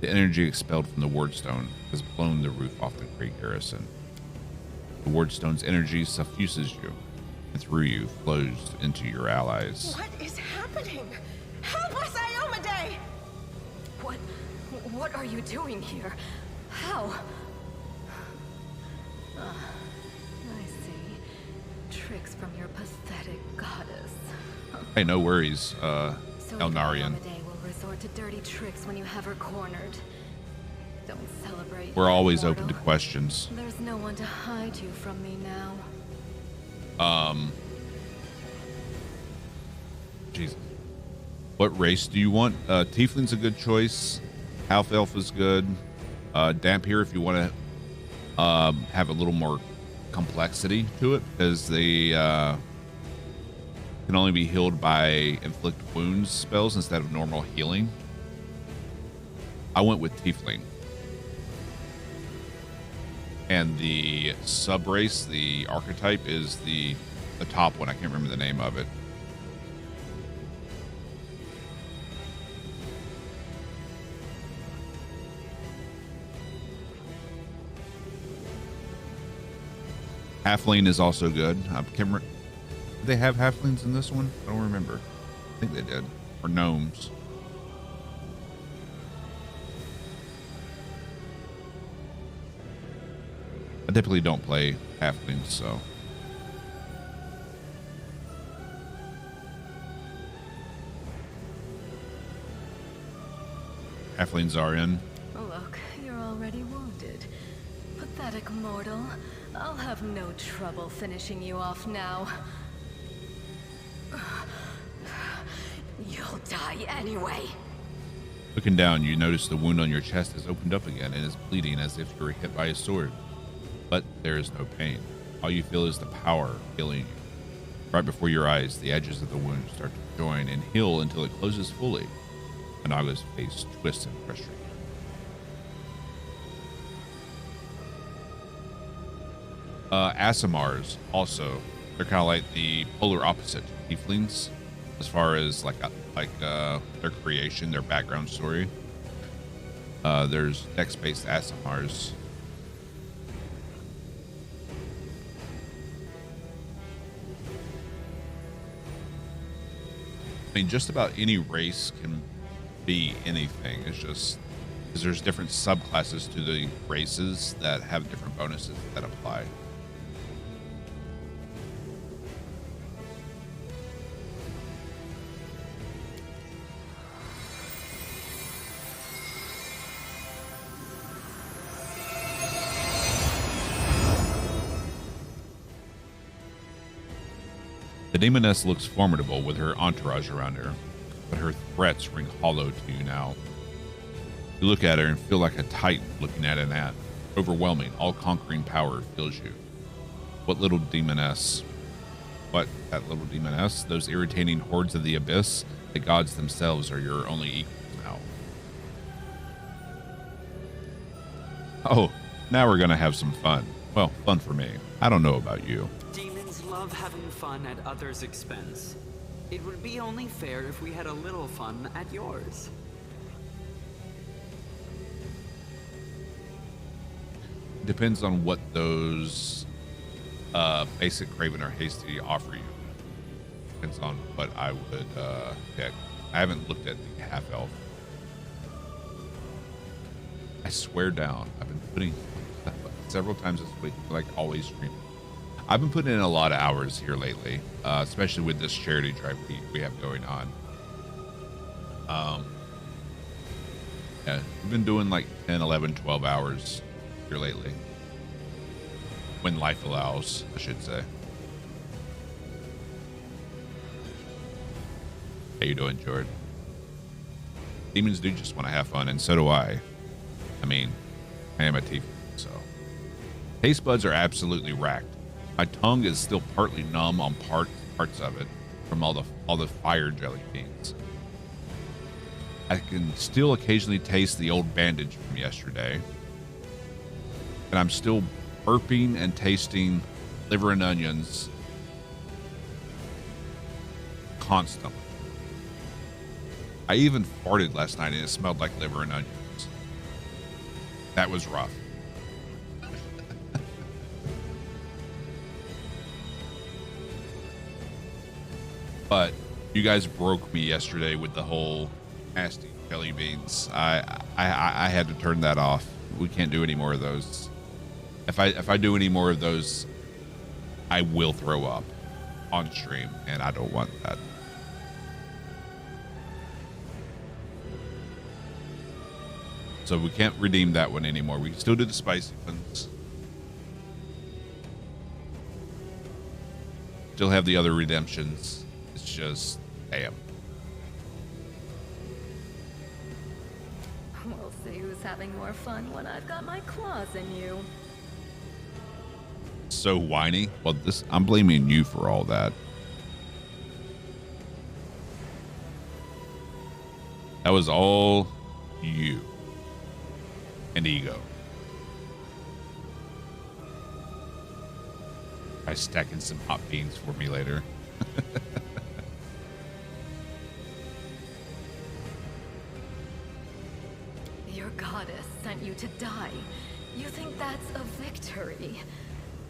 The energy expelled from the Wardstone has blown the roof off the great garrison. The Wardstone's energy suffuses you, and through you flows into your allies. What is happening? Help us, Iomade! What are you doing here? How? I see. Tricks from your pathetic goddess. Hey, no worries, So Elnarian. Iomade will resort to dirty tricks when you have her cornered. Don't celebrate. We're yet, always mortal. open to questions. There's no one to hide you from me now. Jesus. What race do you want? Tiefling's a good choice. Half Elf is good. Dampier if you want to have a little more complexity to it, because they can only be healed by inflict wounds spells instead of normal healing. I went with Tiefling. And the sub-race, the archetype, is the top one. I can't remember the name of it. Halfling is also good. I can't remember. Did they have halflings in this one? I don't remember. I think they did. Or gnomes. I typically don't play halflings, so. Halflings are in. Look, you're already wounded. Pathetic mortal. I'll have no trouble finishing you off now. You'll die anyway. Looking down, you notice the wound on your chest has opened up again and is bleeding as if you were hit by a sword. But there is no pain. All you feel is the power healing you. Right before your eyes, the edges of the wound start to join and heal until it closes fully. Anaga's face twists in frustration. Asimars also, they're kind of like the polar opposite to Tieflings as far as like their creation, their background story. There's dex-based Asimars. I mean, just about any race can be anything. It's just because there's different subclasses to the races that have different bonuses that apply. The demoness looks formidable with her entourage around her, but her threats ring hollow to you now. You look at her and feel like a titan looking at an ant. Overwhelming, all-conquering power fills you. What little demoness? What, that little demoness? Those irritating hordes of the abyss? The gods themselves are your only equals now. Oh, now we're gonna have some fun. Well, fun for me. I don't know about you. Demons love having fun at others' expense. It would be only fair if we had a little fun at yours. Depends on what those basic Craven or Hasty offer you. Depends on what I would pick. I haven't looked at the half elf. I swear down, I've been putting several times this week, like always streaming. I've been putting in a lot of hours here lately, especially with this charity drive we have going on. Yeah, we've been doing like 10, 11, 12 hours here lately. When life allows, I should say. How you doing, Jordan? Demons do just want to have fun, and so do I. I mean, I am a tiefling, so. Taste buds are absolutely racked. My tongue is still partly numb on parts of it from all the fire jelly beans. I can still occasionally taste the old bandage from yesterday. And I'm still burping and tasting liver and onions constantly. I even farted last night and it smelled like liver and onions. That was rough. But you guys broke me yesterday with the whole nasty jelly beans. I had to turn that off. We can't do any more of those. If I do any more of those, I will throw up on stream, and I don't want that. So we can't redeem that one anymore. We can still do the spicy ones. Still have the other redemptions. It's just, damn. We'll see who's having more fun when I've got my claws in you. So whiny. Well, I'm blaming you for all that. That was all you. and ego. Try stacking some hot beans for me later. Your goddess sent you to die. You think that's a victory?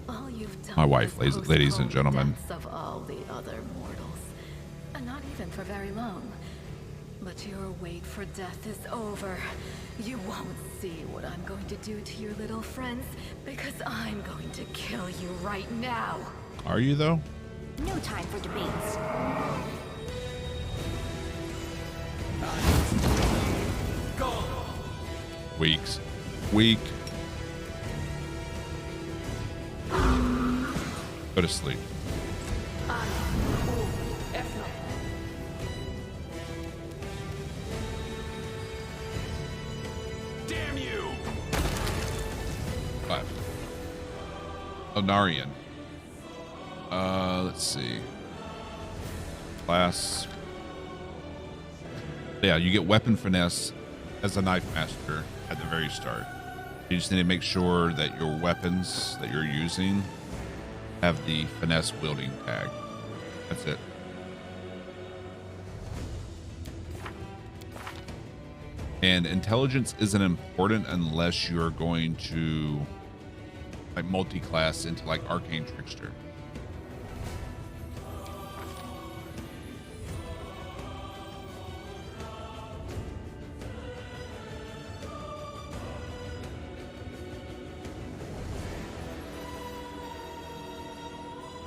All you've done. My wife, ladies and gentlemen. Of all the other mortals, and not even for very long. But your wait for death is over. You won't see what I'm going to do to your little friends, because I'm going to kill you right now. Are you though? No time for debates. Go! Weeks. Weak. Go to sleep. Damn you! 5. Onarian. Let's see. Class. Yeah, you get weapon finesse as a knife master at the very start. You just need to make sure that your weapons that you're using have the finesse wielding tag. That's it. And intelligence isn't important unless you're going to like multi-class into like Arcane Trickster.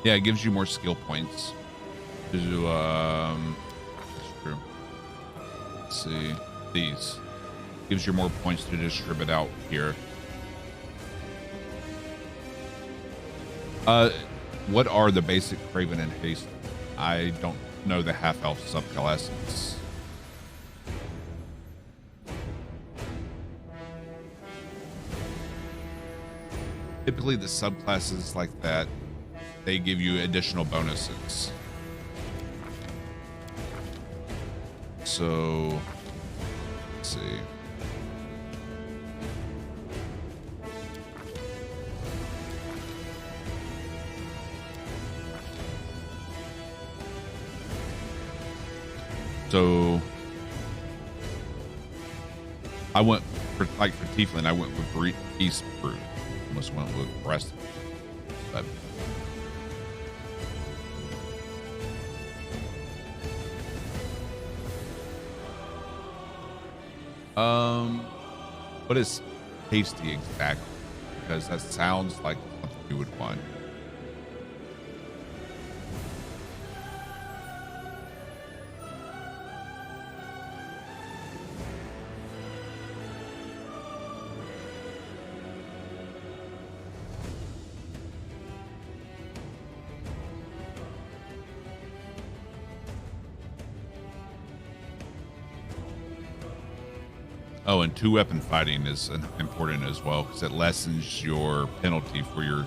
Yeah, it gives you more skill points to that's true. Let's see. These gives you more points to distribute out here. What are the basic Craven and Haste? I don't know the half-elf subclasses. Typically the subclasses like that, they give you additional bonuses. So, let's see. So, I went for Tiefling, I went with Beast Brute. Almost went with Breast. But what is hasty exactly? Because that sounds like something you would want. Oh, and 2-weapon fighting is important as well because it lessens your penalty for your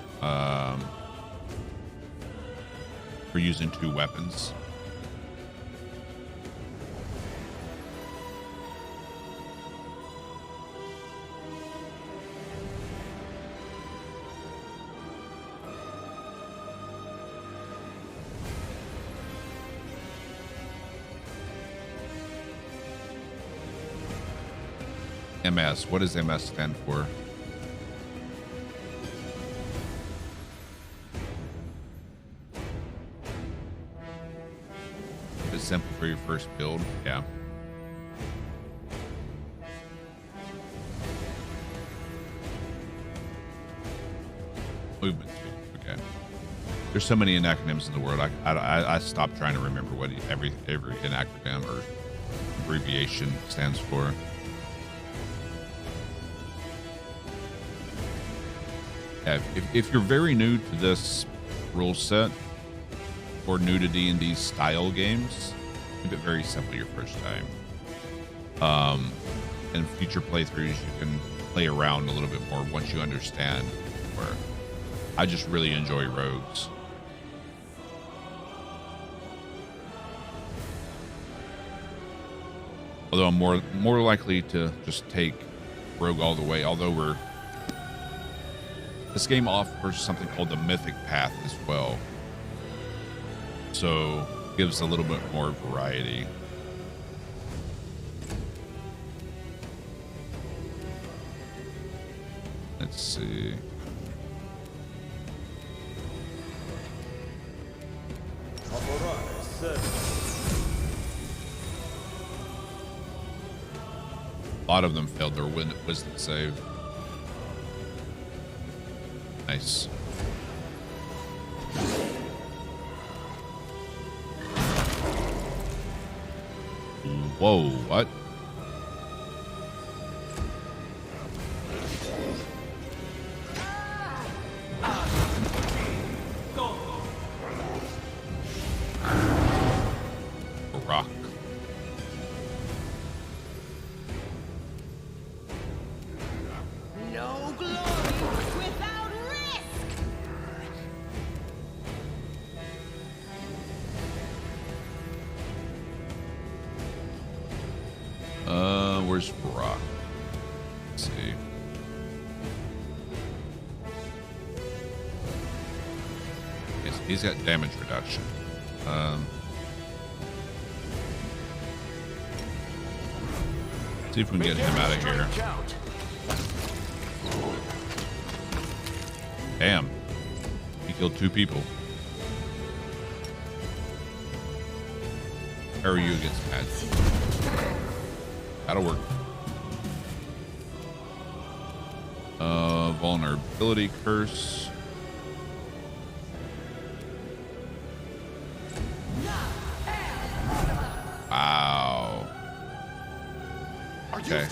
for using 2 weapons. MS. What does MS stand for? It's simple for your first build. Yeah. Movement speed. Okay. There's so many acronyms in the world. I stopped trying to remember what every acronym or abbreviation stands for. If you're very new to this rule set or new to D&D style games, keep it very simple your first time. In future playthroughs, you can play around a little bit more once you understand. Where I just really enjoy rogues. Although I'm more likely to just take rogue all the way, although this game offers something called the Mythic Path as well. So gives a little bit more variety. Let's see. A lot of them failed their wisdom save. Nice. Whoa, what? Rock. No glory without risk. Where's Rock? Let's see. Yes, he's got damage reduction. See if we can get him out of here. Damn. He killed 2 people. How are you against that? That'll work. Vulnerability curse. Wow. Okay.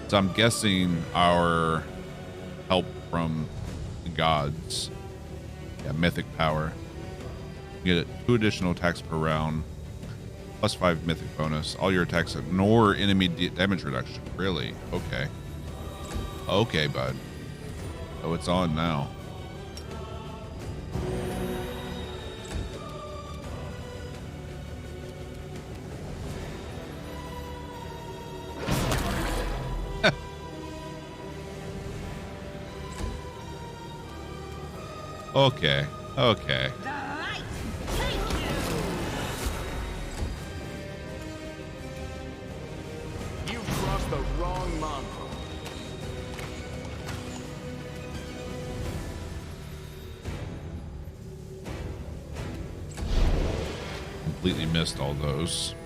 So I'm guessing our help from the gods. Yeah, mythic power. You get 2 additional attacks per round. Plus 5 mythic bonus. All your attacks ignore enemy damage reduction. Really? Okay. Okay, bud. Oh, it's on now. Okay. Okay. The wrong mongrel. Completely missed all those.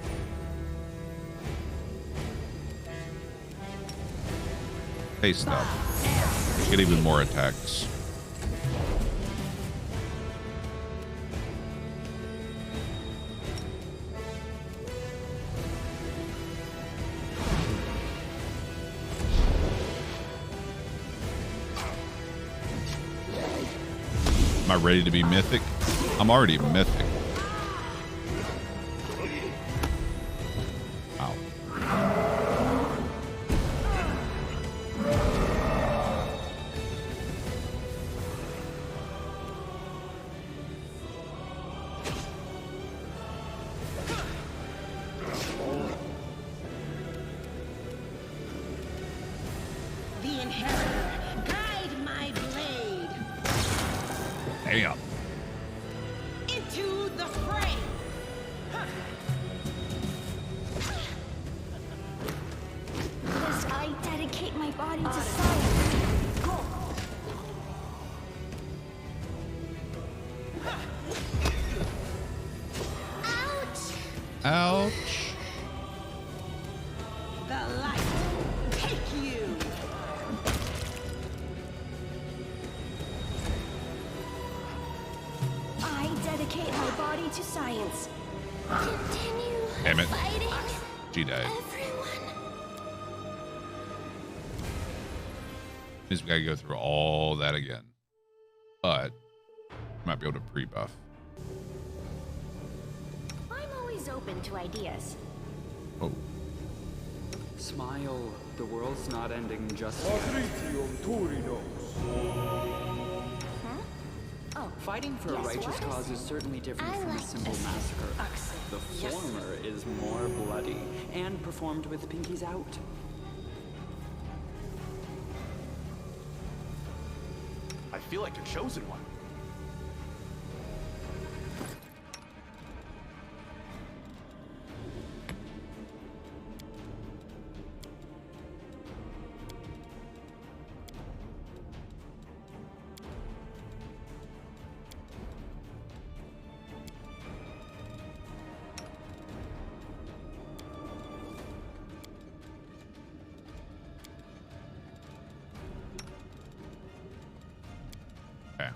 Paste up. Get even more attacks. Am I ready to be mythic? I'm already mythic. Ow. The inheritor, guide my blade. Damn. Into the fray. Must I dedicate my body to science? Ouch. The light take you. I dedicate my body to science. Continue Damn it. fighting. She died. Everyone. Means we gotta go through all that again. But might be able to pre-buff. I'm always open to ideas. Oh. Smile. The world's not ending just yet. Oh, Fighting for a yes, righteous what? cause is certainly different I from a like simple this. massacre. The former is more bloody and performed with pinkies out. feel like a chosen one. Okay.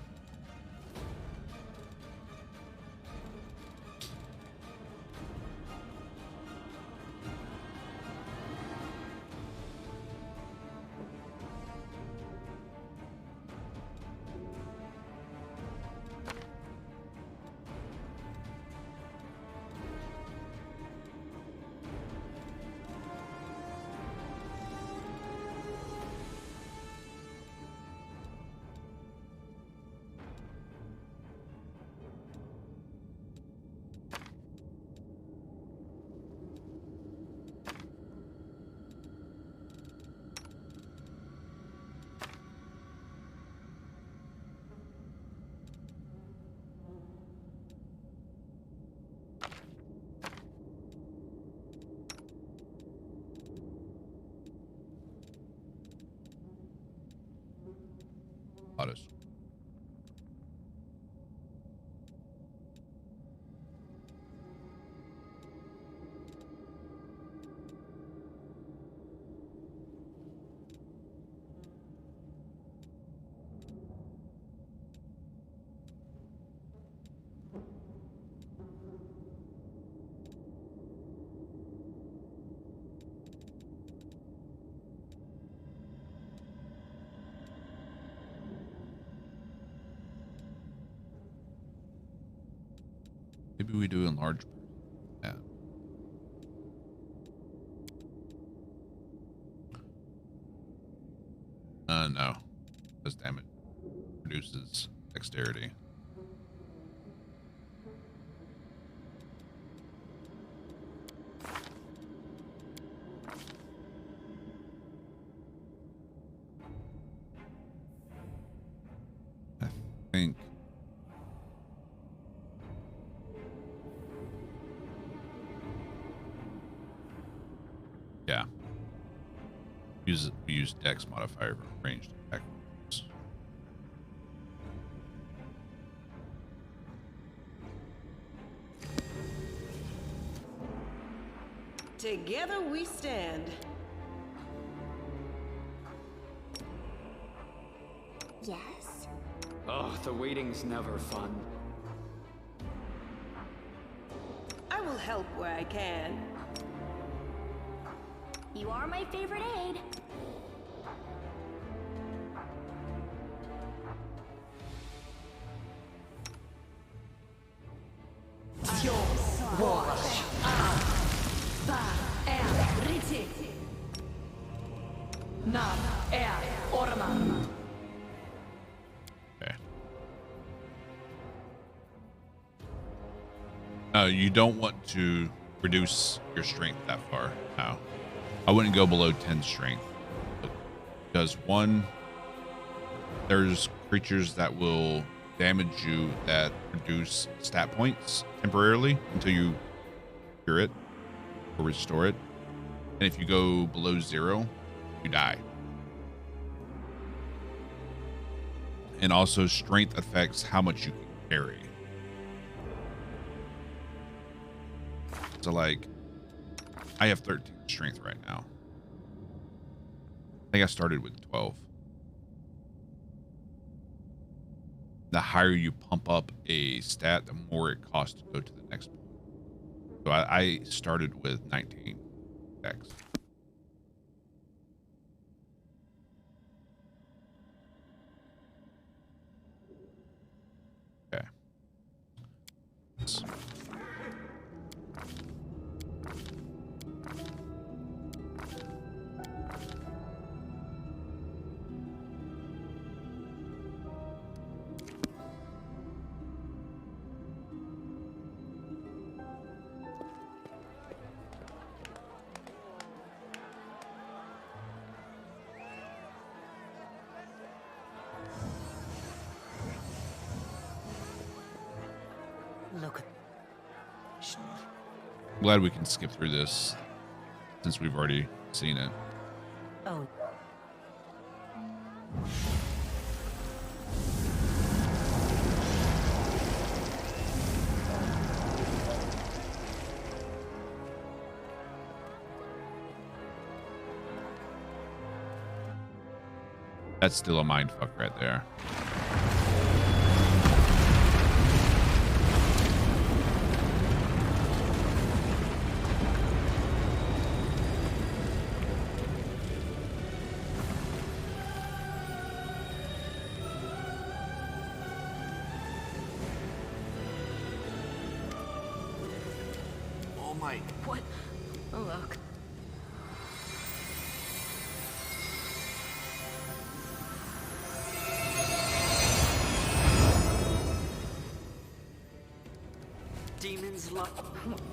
Autos. Maybe we do enlarge. Yeah. No. Does damage. Reduces dexterity. I think. Yeah. Use dex modifier for ranged attack. Together we stand. Yes? Oh, the waiting's never fun. I will help where I can. You are my favorite aide. Okay. You don't want to reduce your strength that far. No. I wouldn't go below 10 strength. Because one, there's creatures that will damage you that reduce stat points temporarily until you cure it or restore it. And if you go below 0, you die. And also strength affects how much you can carry. So like, I have 13 strength right now. I think I started with 12. The higher you pump up a stat, the more it costs to go to the next point. So I started with 19 X. Okay. Look. Glad we can skip through this since we've already seen it. Oh. That's still a mindfuck right there. All Might. What? Oh, look. Demons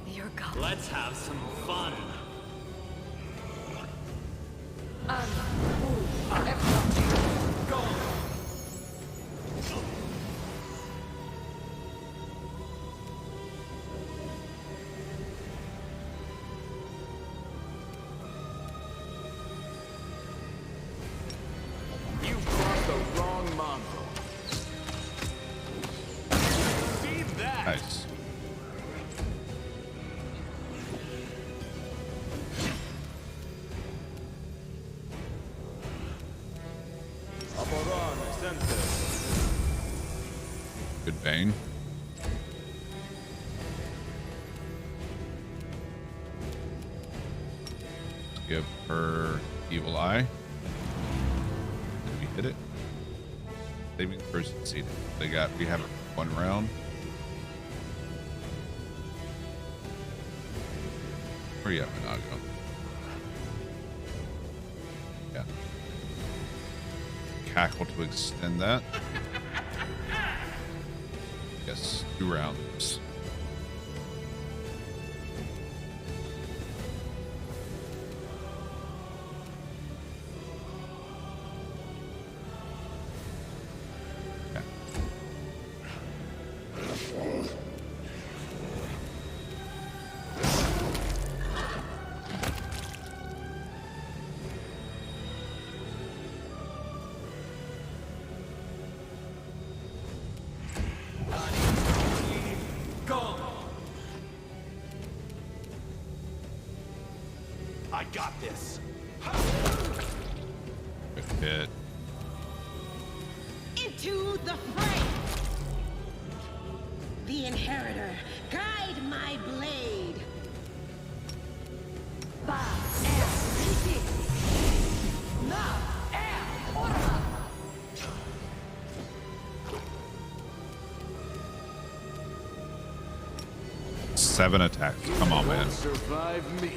You're gone. Let's have some fun. You brought the wrong mongrel. See that? Nice. Good Bane. Give her evil eye. Did we hit it? Saving throw succeeded. We have it for 1 round. Where you at, Minago? Yeah. Cackle to extend that. Yes, 2 rounds. I got this. Good hit. Into the fray! The Inheritor, guide my blade! Seven attacks. Come on, man. Survive me.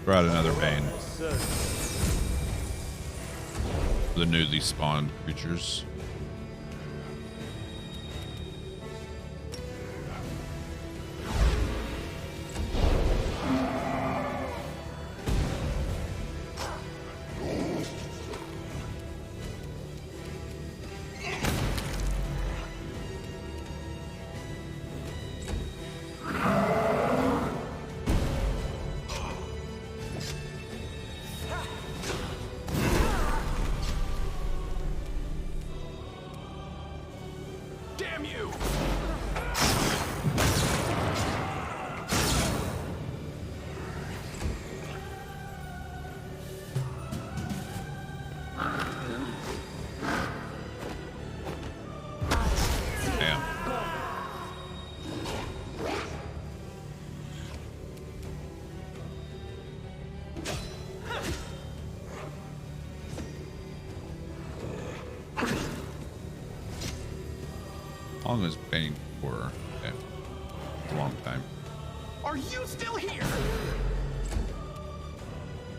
Brought another Bane. The newly spawned creatures. Damn you! Damn. How long is Bane for? Okay. It's a long time. Are you still here?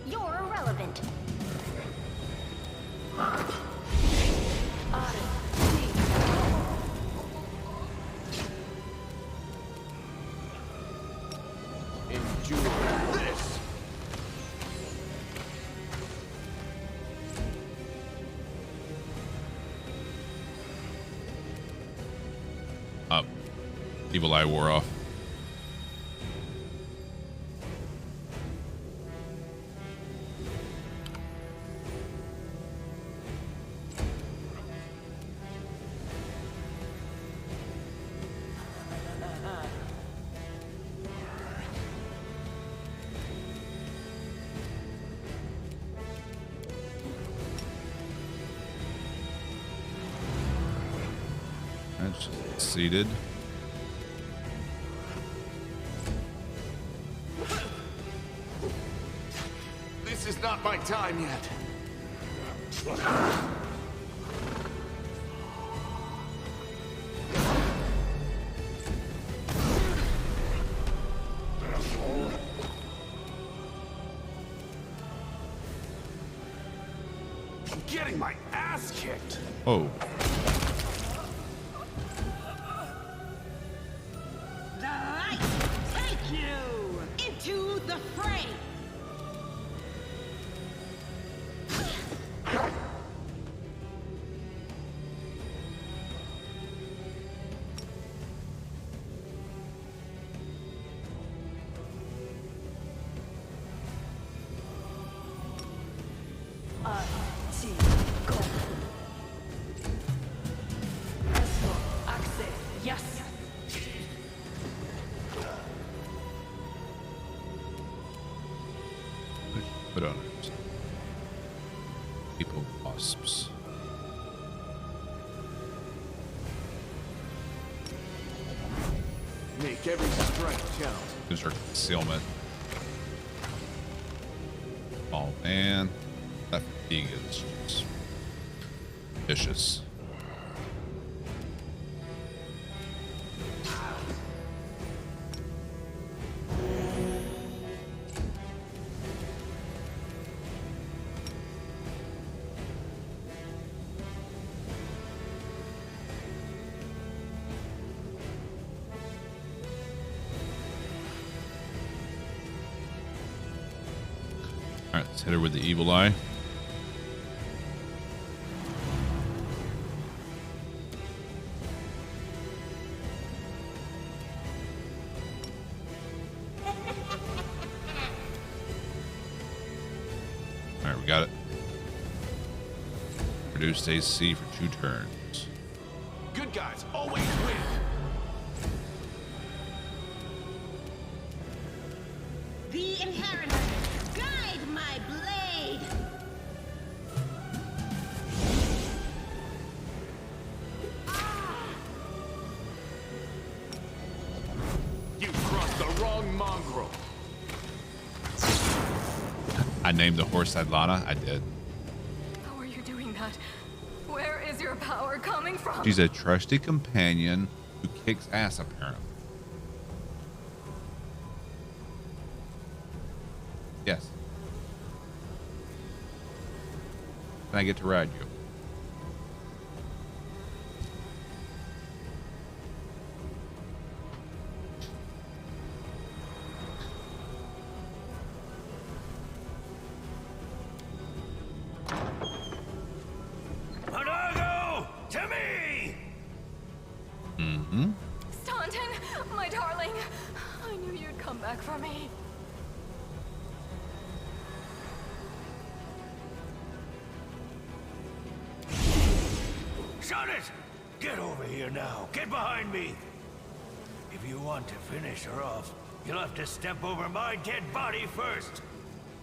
You're irrelevant. Evil eye wore off. Succeeded. This is not my time yet. I'm getting my ass kicked. Oh. The light take you into the fray. Put on it. People wasps. Make every strike count. Those are concealment. Oh man, that fatigue is just vicious. Alright, let's hit her with the evil eye. Alright, we got it. Reduced AC for 2 turns. Good guys always win. The inheritor, guide my blade. You crossed the wrong mongrel. I named the horse Adlana. I did. How are you doing that? Where is your power coming from? She's a trusty companion who kicks ass, apparently. Yes. Can I get to ride you? Anago, to me! Mm-hmm. Staunton, my darling. I knew you'd come back for me. Shut it! Get over here now. Get behind me. If you want to finish her off, you'll have to step over my dead body first.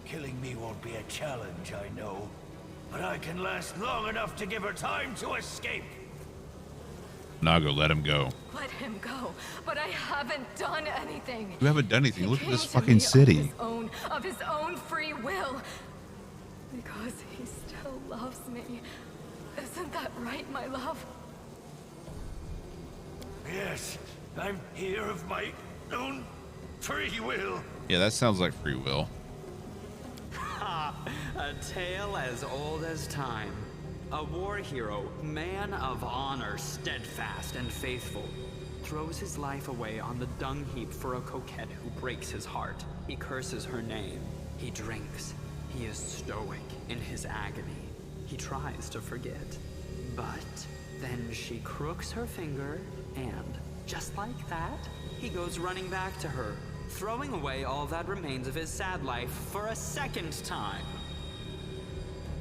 Killing me won't be a challenge, I know. But I can last long enough to give her time to escape. Nago, let him go. Let him go. But I haven't done anything. You haven't done anything. He Look at came this to fucking me city. Of his own free will. Because he still loves me. Isn't that right, my love? Yes, I'm here of my own free will. Yeah, that sounds like free will. Ha! A tale as old as time. A war hero, man of honor, steadfast and faithful, throws his life away on the dung heap for a coquette who breaks his heart. He curses her name. He drinks. He is stoic in his agony. He tries to forget. But then she crooks her finger and Just like that, he goes running back to her, throwing away all that remains of his sad life for a second time.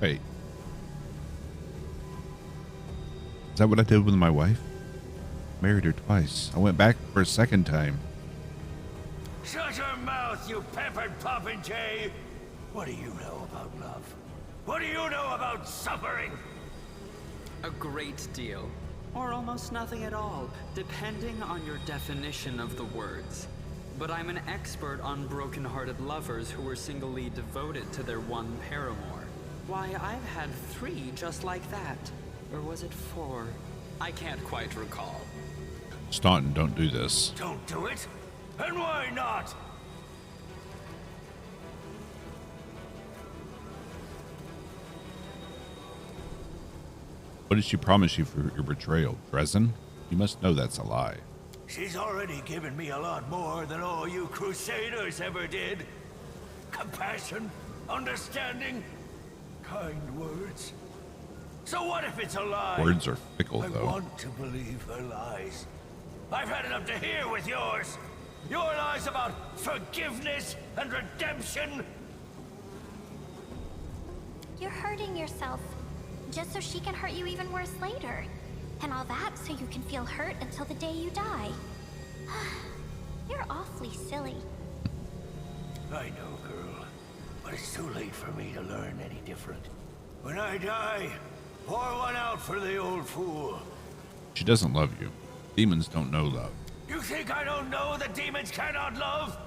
Wait. Is that what I did with my wife? Married her twice. I went back for a second time. Shut your mouth, you peppered popinjay! What do you know about love? What do you know about suffering? A great deal. Or almost nothing at all, depending on your definition of the words. But I'm an expert on broken-hearted lovers who were singly devoted to their one paramour. Why, I've had 3 just like that. Or was it 4? I can't quite recall. Staunton, don't do this. Don't do it? And why not? What did she promise you for your betrayal? Dresden? You must know that's a lie. She's already given me a lot more than all you Crusaders ever did. Compassion, understanding, kind words. So what if it's a lie? Words are fickle, though. I want to believe her lies. I've had enough to hear with yours. Your lies about forgiveness and redemption. You're hurting yourself, just so she can hurt you even worse later. And all that so you can feel hurt until the day you die. You're awfully silly. I know, girl. But it's too late for me to learn any different. When I die, pour one out for the old fool. She doesn't love you. Demons don't know love. You think I don't know that demons cannot love?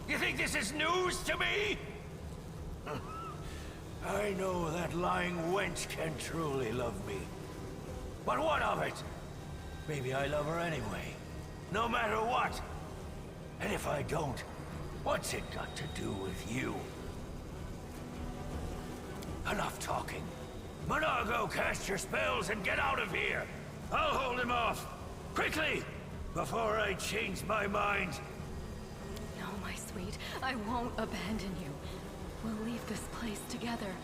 You think this is news to me? I know that lying wench can truly love me. But what of it? Maybe I love her anyway. No matter what. And if I don't, what's it got to do with you? Enough talking. Monargo, cast your spells and get out of here. I'll hold him off. Quickly! Before I change my mind. No, my sweet. I won't abandon you. We'll leave this place together,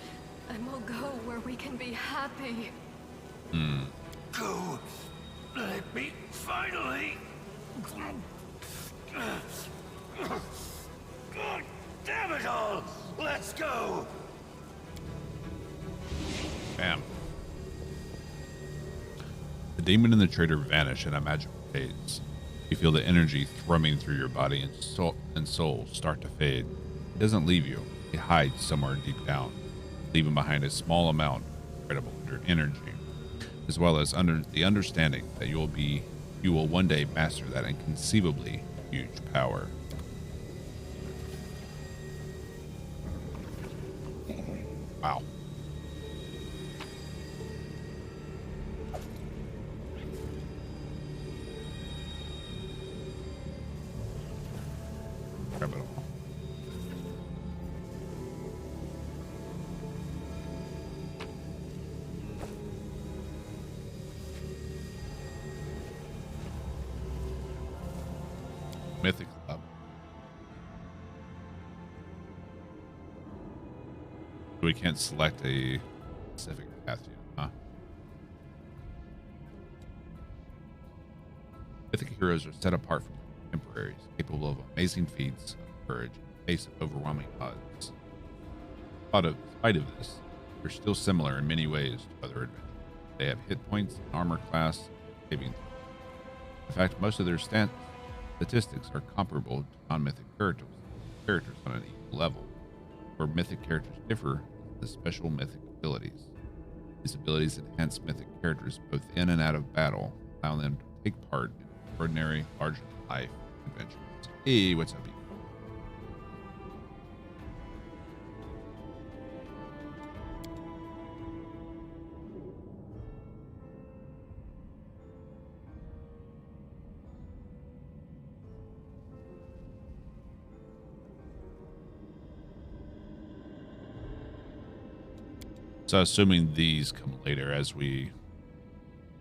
and we'll go where we can be happy. Go. Let me finally. God damn it all! Let's go! Bam. The demon and the traitor vanish in a magical haze. You feel the energy thrumming through your body and soul start to fade. It doesn't leave you. It hides somewhere deep down, leaving behind a small amount of incredible energy, as well as the understanding that you will one day master that inconceivably huge power. Wow. Grab it all. Mythic Club. We can't select a specific path yet, huh? Mythic heroes are set apart from their contemporaries, capable of amazing feats of courage in the face of overwhelming odds. In spite of this, they're still similar in many ways to other adventures. They have hit points, armor class, saving throws. In fact, most of their statistics are comparable to non-mythic characters on an equal level. Where mythic characters differ is the special mythic abilities. These abilities enhance mythic characters both in and out of battle, allowing them to take part in extraordinary, larger-than-life adventures. Hey, what's up, people? So assuming these come later as we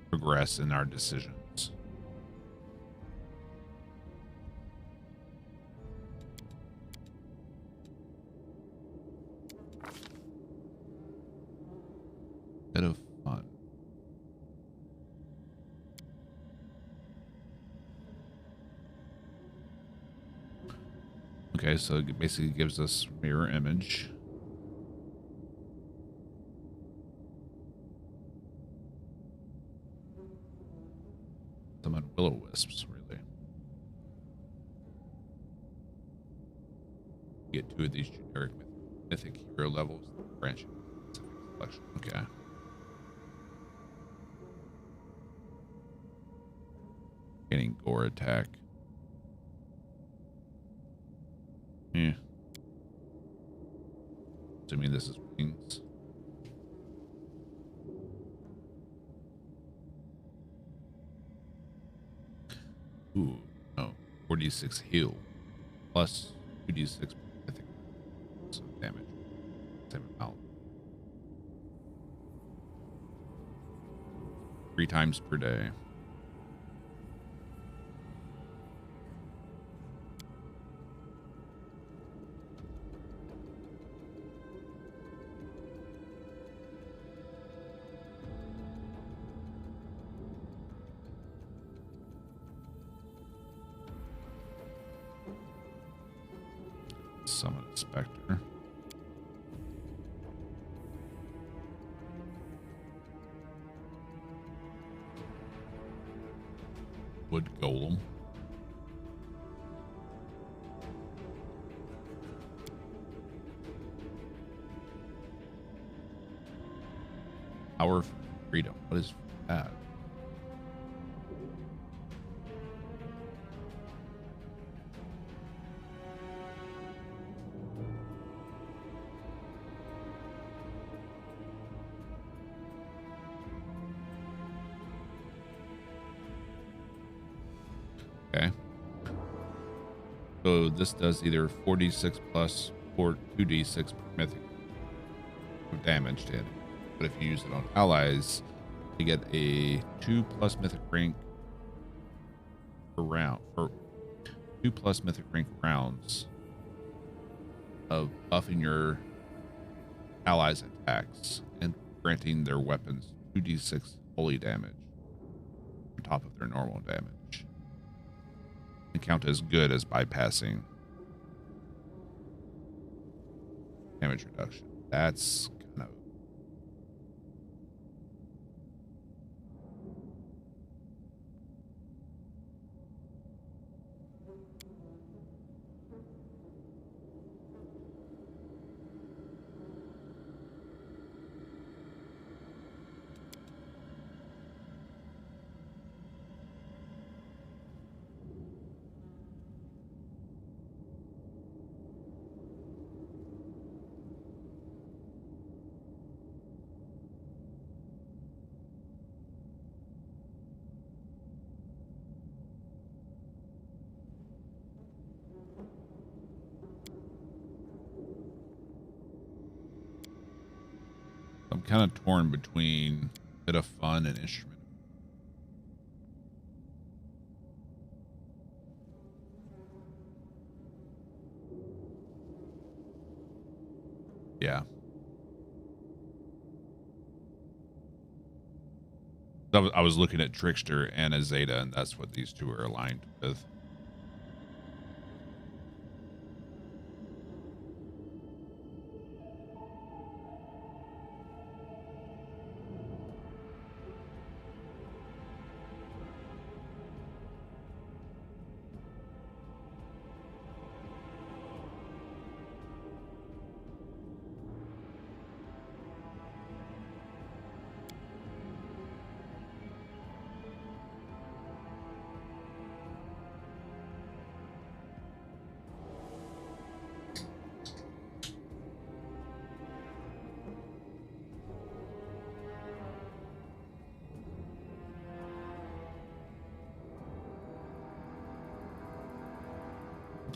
progress in our decisions. Bit of fun. Okay, so it basically gives us mirror image. Summon will-o-wisps, really. You get 2 of these generic mythic hero levels, branching specific selection. Okay. Getting gore attack. Yeah. Assuming this is wings. Ooh, no. 4d6 heal. Plus 2d6 mythic damage. Same amount. 3 times per day. Summon a specter. Wood golem. Power for freedom. What is that? Okay. So this does either 4d6 plus or 2d6 mythic of damage to it. But if you use it on allies, you get a 2+ mythic rank per round, or 2+ mythic rank rounds of buffing your allies' attacks and granting their weapons 2d6 holy damage on top of their normal damage. Count as good as bypassing damage reduction. That's kind of I'm kind of torn between a bit of fun and instrument. Yeah. I was looking at Trickster and a Zeta, and that's what these two are aligned with.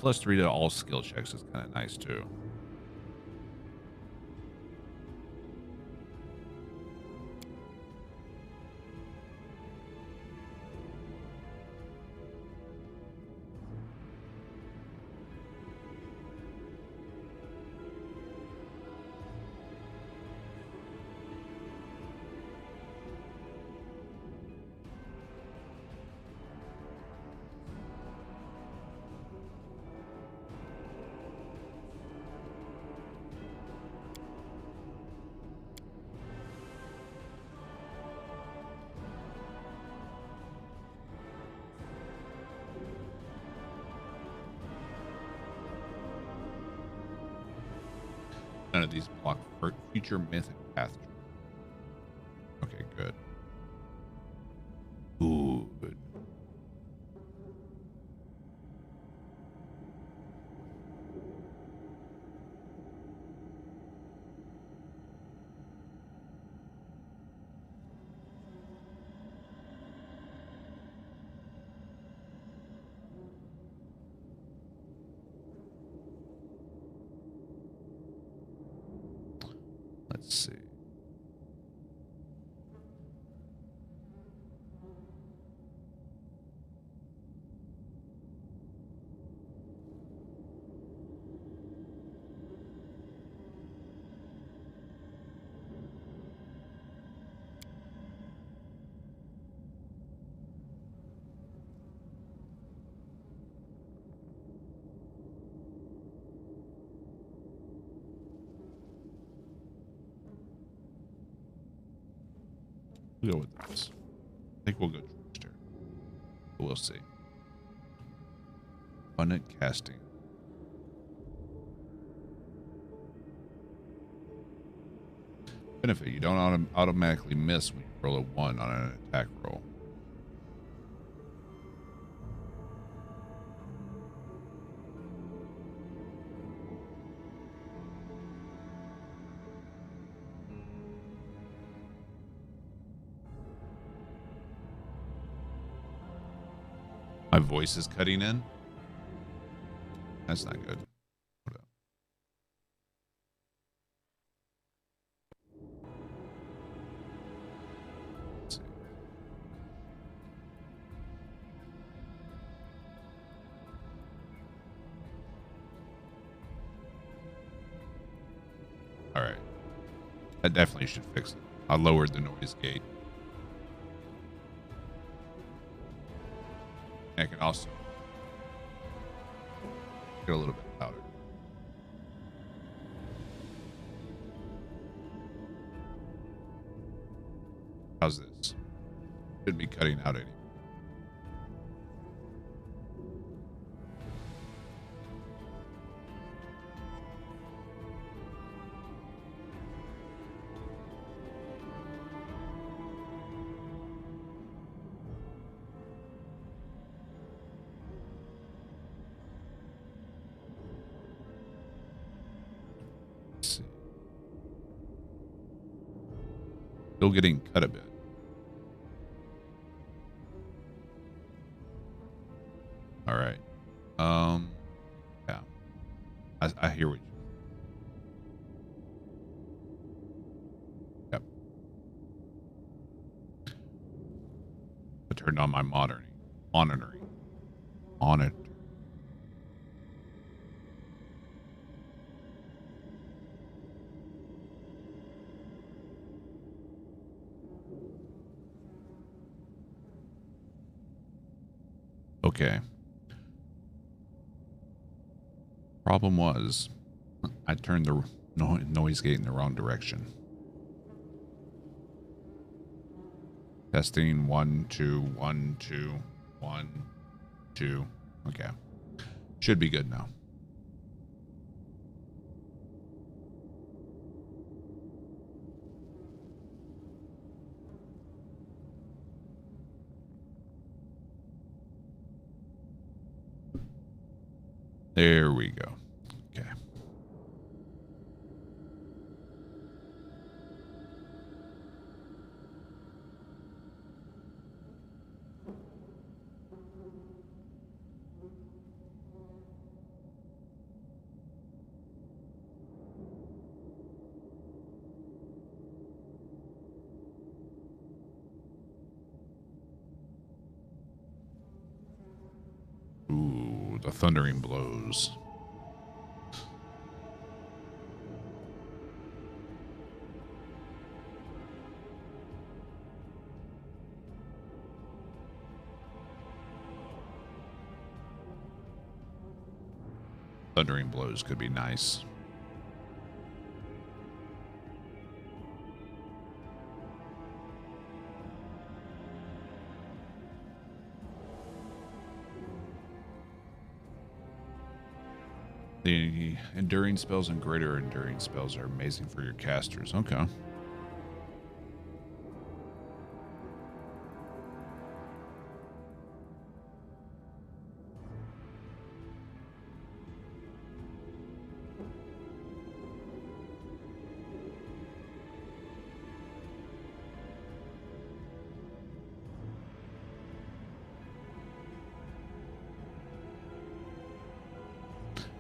+3 to all skill checks is kind of nice too. None of these block future Mythic Path. Okay, good. Good. Let's see. We'll go with this. I think we'll go trickster. But we'll see. Abundant casting. Benefit: you don't automatically miss when you roll a 1 on an attack roll. My voice is cutting in. That's not good. Hold up. Let's see. All right. That definitely should fix it. I lowered the noise gate. I can also get a little bit louder. How's this? Shouldn't be cutting out any. Still getting cut a bit. All right. Yeah. I hear what you. Yep. I turned on my monitoring. On it. Okay. Problem was, I turned the noise gate in the wrong direction. Testing 1, 2, 1, 2, 1, 2. Okay. Should be good now. There we go. Okay. Ooh, the thundering blows. Thundering blows could be nice. The enduring spells and greater enduring spells are amazing for your casters. Okay.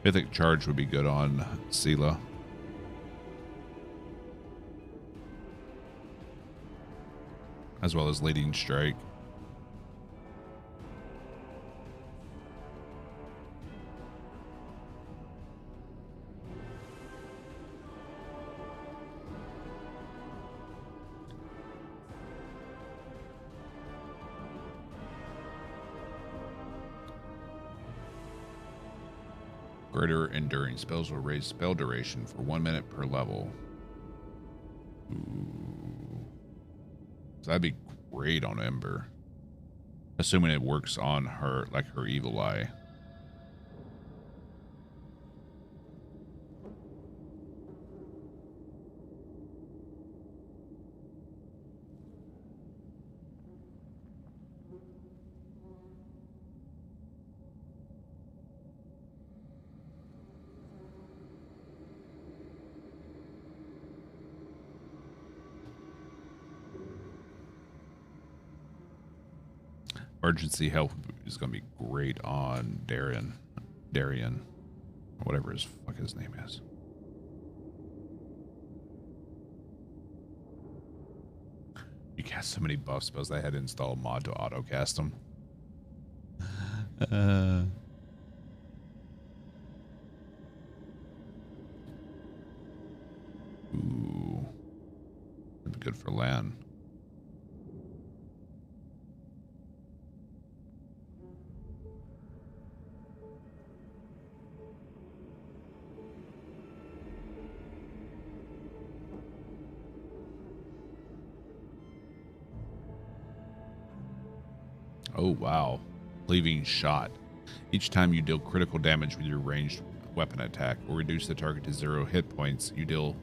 Mythic Charge would be good on Sela. As well as Leading Strike. Greater enduring spells will raise spell duration for 1 minute per level. Ooh. So that'd be great on Ember. Assuming it works on her, like her evil eye. Emergency help is going to be great on Darian, whatever his name is. You cast so many buff spells. I had to install a mod to auto cast them. Ooh, that'd be good for Lan. Oh, wow. Cleaving Shot. Each time you deal critical damage with your ranged weapon attack or reduce the target to 0 hit points, you deal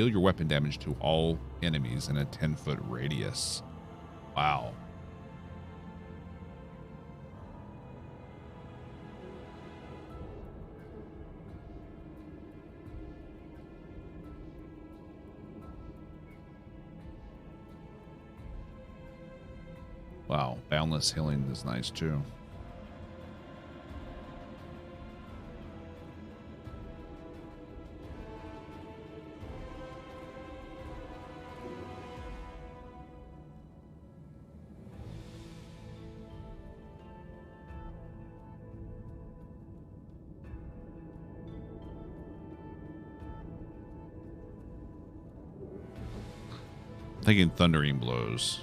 your weapon damage to all enemies in a 10-foot radius. Wow. Wow, boundless healing is nice too. I'm thinking Thundering Blows.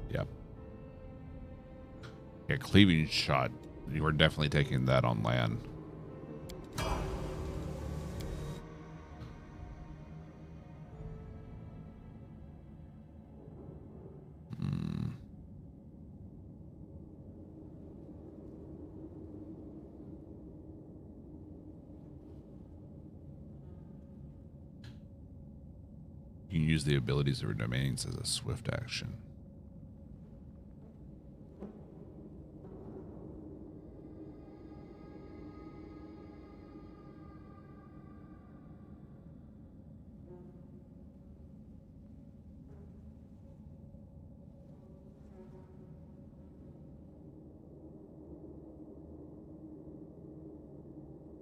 Yep. Yeah, Cleaving Shot. You are definitely taking that on Lan. You can use the abilities of your domains as a swift action.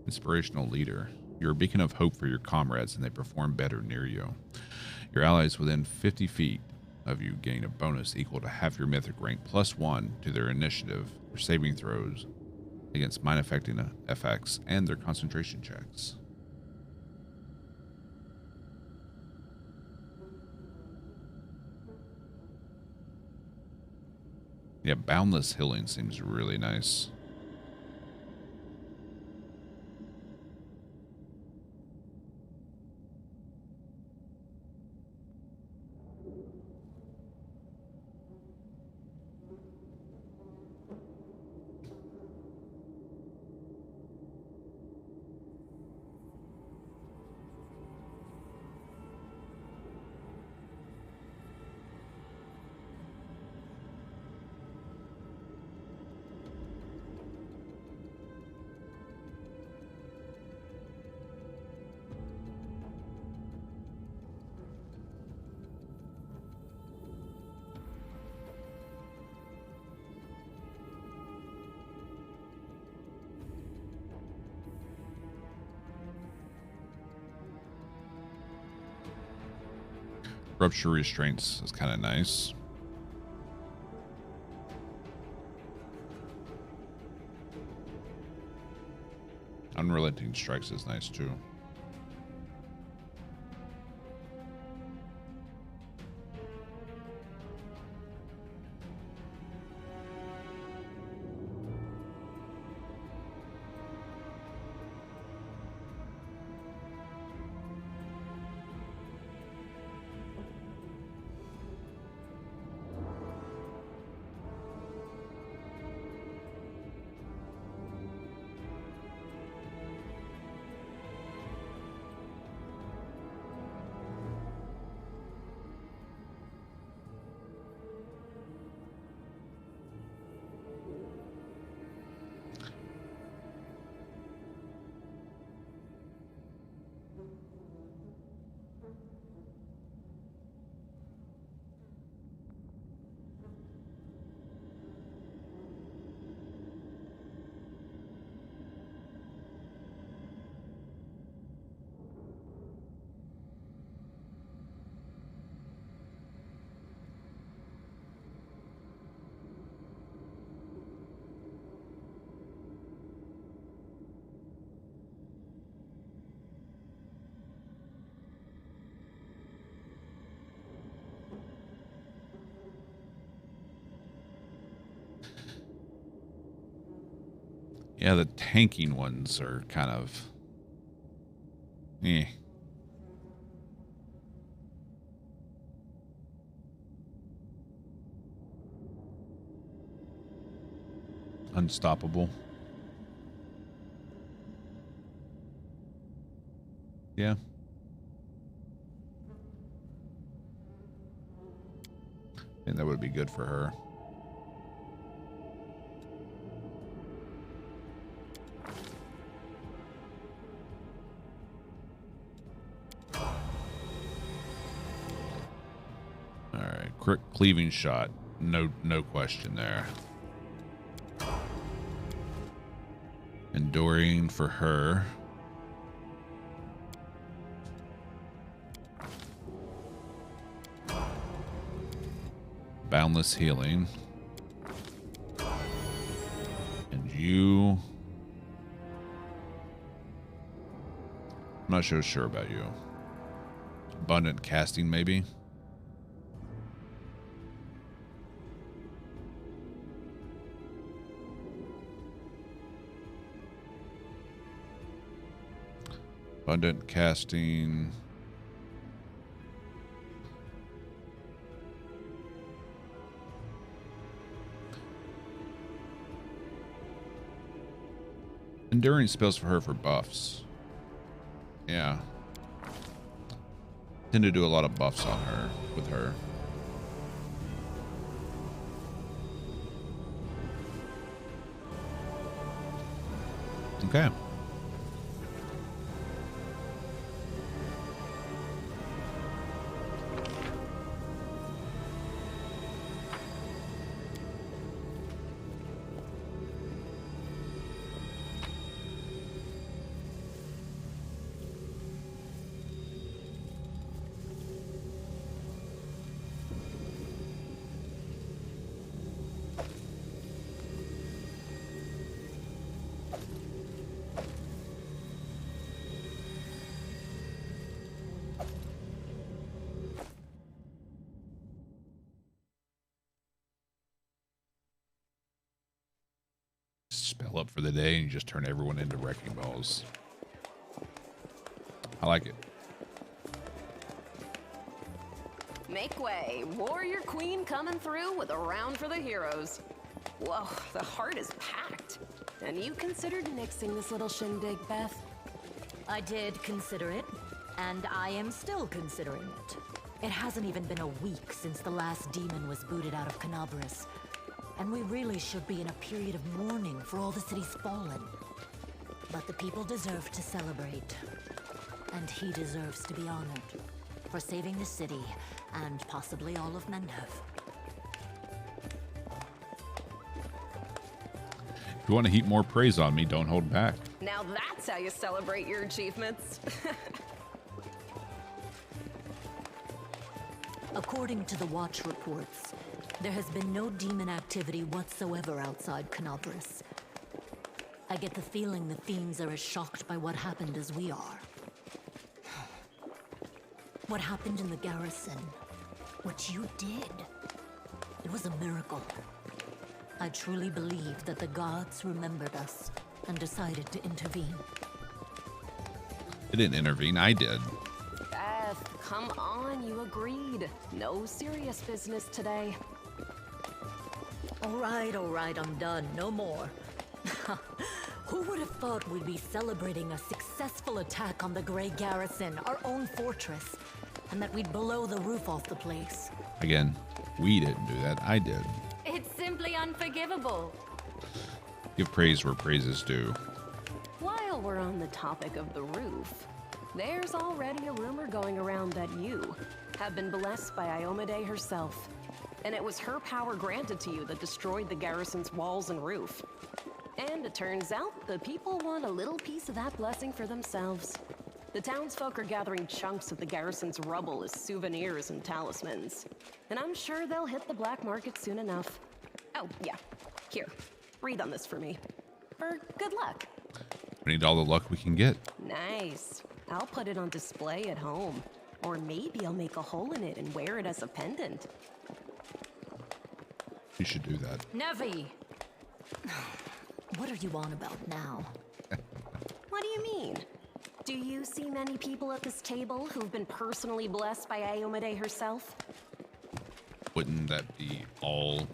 Inspirational Leader. You're a beacon of hope for your comrades and they perform better near you. Your allies within 50 feet of you gain a bonus equal to half your mythic rank +1 to their initiative, their saving throws against mind-affecting effects, and their concentration checks. Yeah, boundless healing seems really nice. Rupture restraints is kind of nice. Unrelenting strikes is nice too. Yeah, the tanking ones are kind of unstoppable. Yeah. I think that would be good for her. All right, quick cleaving shot. No question there. Enduring for her. Boundless healing. And you... I'm not so sure about you. Abundant casting, maybe? Abundant casting... Enduring spells for her for buffs. Yeah. Tend to do a lot of buffs on her, with her. Okay. spell up for the day and you just turn everyone into wrecking balls. I like it. Make way. Warrior Queen coming through with a round for the heroes. Whoa, the heart is packed. And you considered nixing this little shindig, Beth? I did consider it, and I am still considering it. It hasn't even been a week since the last demon was booted out of Canabras, and we really should be in a period of mourning for all the city's fallen. But the people deserve to celebrate, and he deserves to be honored for saving the city and possibly all of Mendev. If you want to heap more praise on me, don't hold back. Now that's how you celebrate your achievements. According to the Watch reports, there has been no demon activity whatsoever outside Canabras. I get the feeling the fiends are as shocked by what happened as we are. What happened in the garrison, what you did, it was a miracle. I truly believe that the gods remembered us and decided to intervene. They didn't intervene, I did. Beth, come on, you agreed. No serious business today. All right, I'm done. No more. Who would have thought we'd be celebrating a successful attack on the Grey Garrison, our own fortress, and that we'd blow the roof off the place? Again, we didn't do that, I did. It's simply unforgivable. Give praise where praise is due. While we're on the topic of the roof, there's already a rumor going around that you have been blessed by Iomade herself. And it was her power granted to you that destroyed the garrison's walls and roof. And it turns out the people want a little piece of that blessing for themselves. The townsfolk are gathering chunks of the garrison's rubble as souvenirs and talismans. And I'm sure they'll hit the black market soon enough. Oh, yeah. Here, read on this for me. For good luck. We need all the luck we can get. Nice. I'll put it on display at home. Or maybe I'll make a hole in it and wear it as a pendant. You should do that. Nevi! What are you on about now? What do you mean? Do you see many people at this table who've been personally blessed by Iomade herself? Wouldn't that be all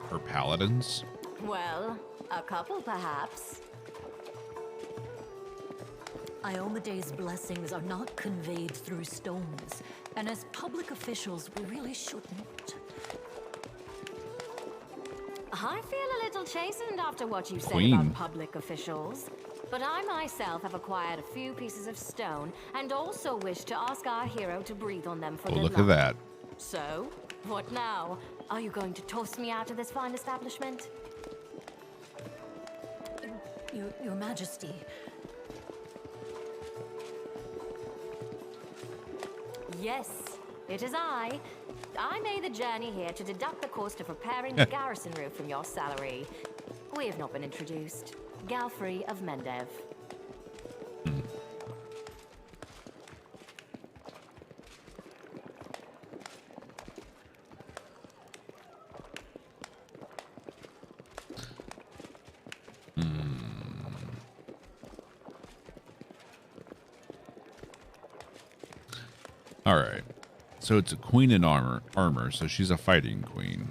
her paladins? Well, a couple perhaps. Iomade's blessings are not conveyed through stones, and as public officials, we really shouldn't. I feel a little chastened after what you said about public officials. But I myself have acquired a few pieces of stone and also wish to ask our hero to breathe on them for their look luck. at that. So, what now? Are you going to toss me out of this fine establishment? Your Majesty. Yes, it is I. I made the journey here to deduct the cost of repairing the garrison roof from your salary. We have not been introduced. Galfrey of Mendev. All right. So it's a queen in armor, so she's a fighting queen.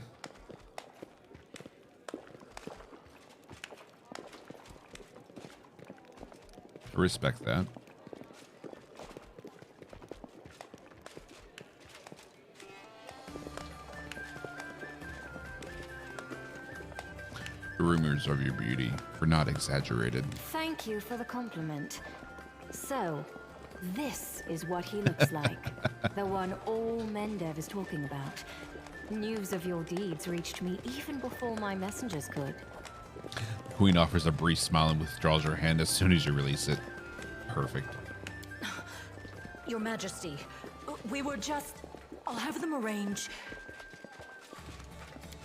I respect that. The rumors of your beauty were not exaggerated. Thank you for the compliment. So, this is what he looks like. The one all Mendev is talking about. News of your deeds reached me even before my messengers could. The queen offers a brief smile and withdraws her hand as soon as you release it. Perfect. Your Majesty, we were just... I'll have them arrange.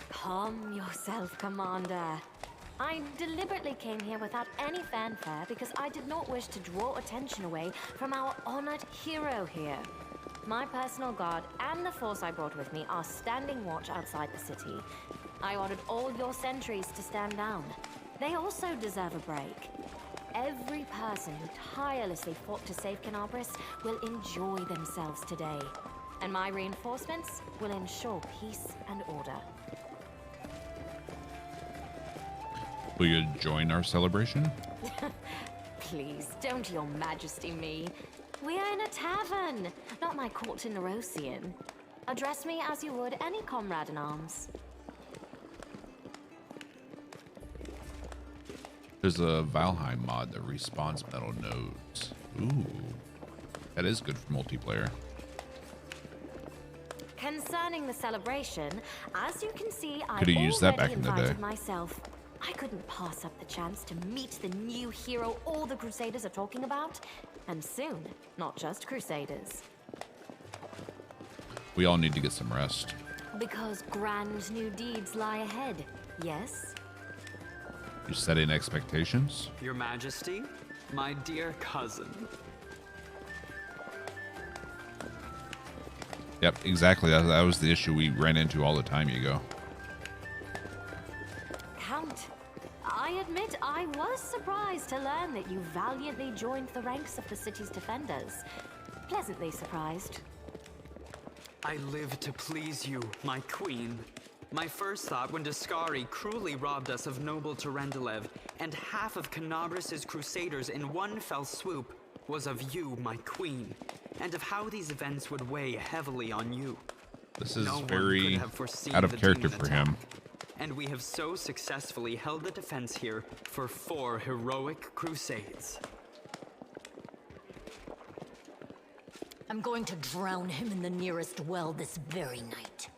Calm yourself, Commander. I deliberately came here without any fanfare because I did not wish to draw attention away from our honored hero here. My personal guard and the force I brought with me are standing watch outside the city. I ordered all your sentries to stand down. They also deserve a break. Every person who tirelessly fought to save Canabris will enjoy themselves today. And my reinforcements will ensure peace and order. Will you join our celebration? Please, don't your majesty me. We are in a tavern, not my court in Nerosian. Address me as you would any comrade in arms. There's a Valheim mod that respawns metal nodes. Ooh, that is good for multiplayer. Concerning the celebration, as you can see, I Could have used that back already in the day. invited myself. I couldn't pass up the chance to meet the new hero all the Crusaders are talking about. And soon, not just Crusaders. We all need to get some rest. Because grand new deeds lie ahead, yes? You setting expectations? Your Majesty, my dear cousin. Yep, exactly. That was the issue we ran into all the time, Hugo. Count, I admit I was surprised to learn that you valiantly joined the ranks of the city's defenders. Pleasantly surprised. I live to please you, my queen. My first thought when Daskari cruelly robbed us of noble Terendelev and half of Canabris' crusaders in one fell swoop was of you, my queen, and of how these events would weigh heavily on you. This is No one very could have foreseen out of the character demon for attack, him. and we have so successfully held the defense here for 4 heroic crusades. I'm going to drown him in the nearest well this very night.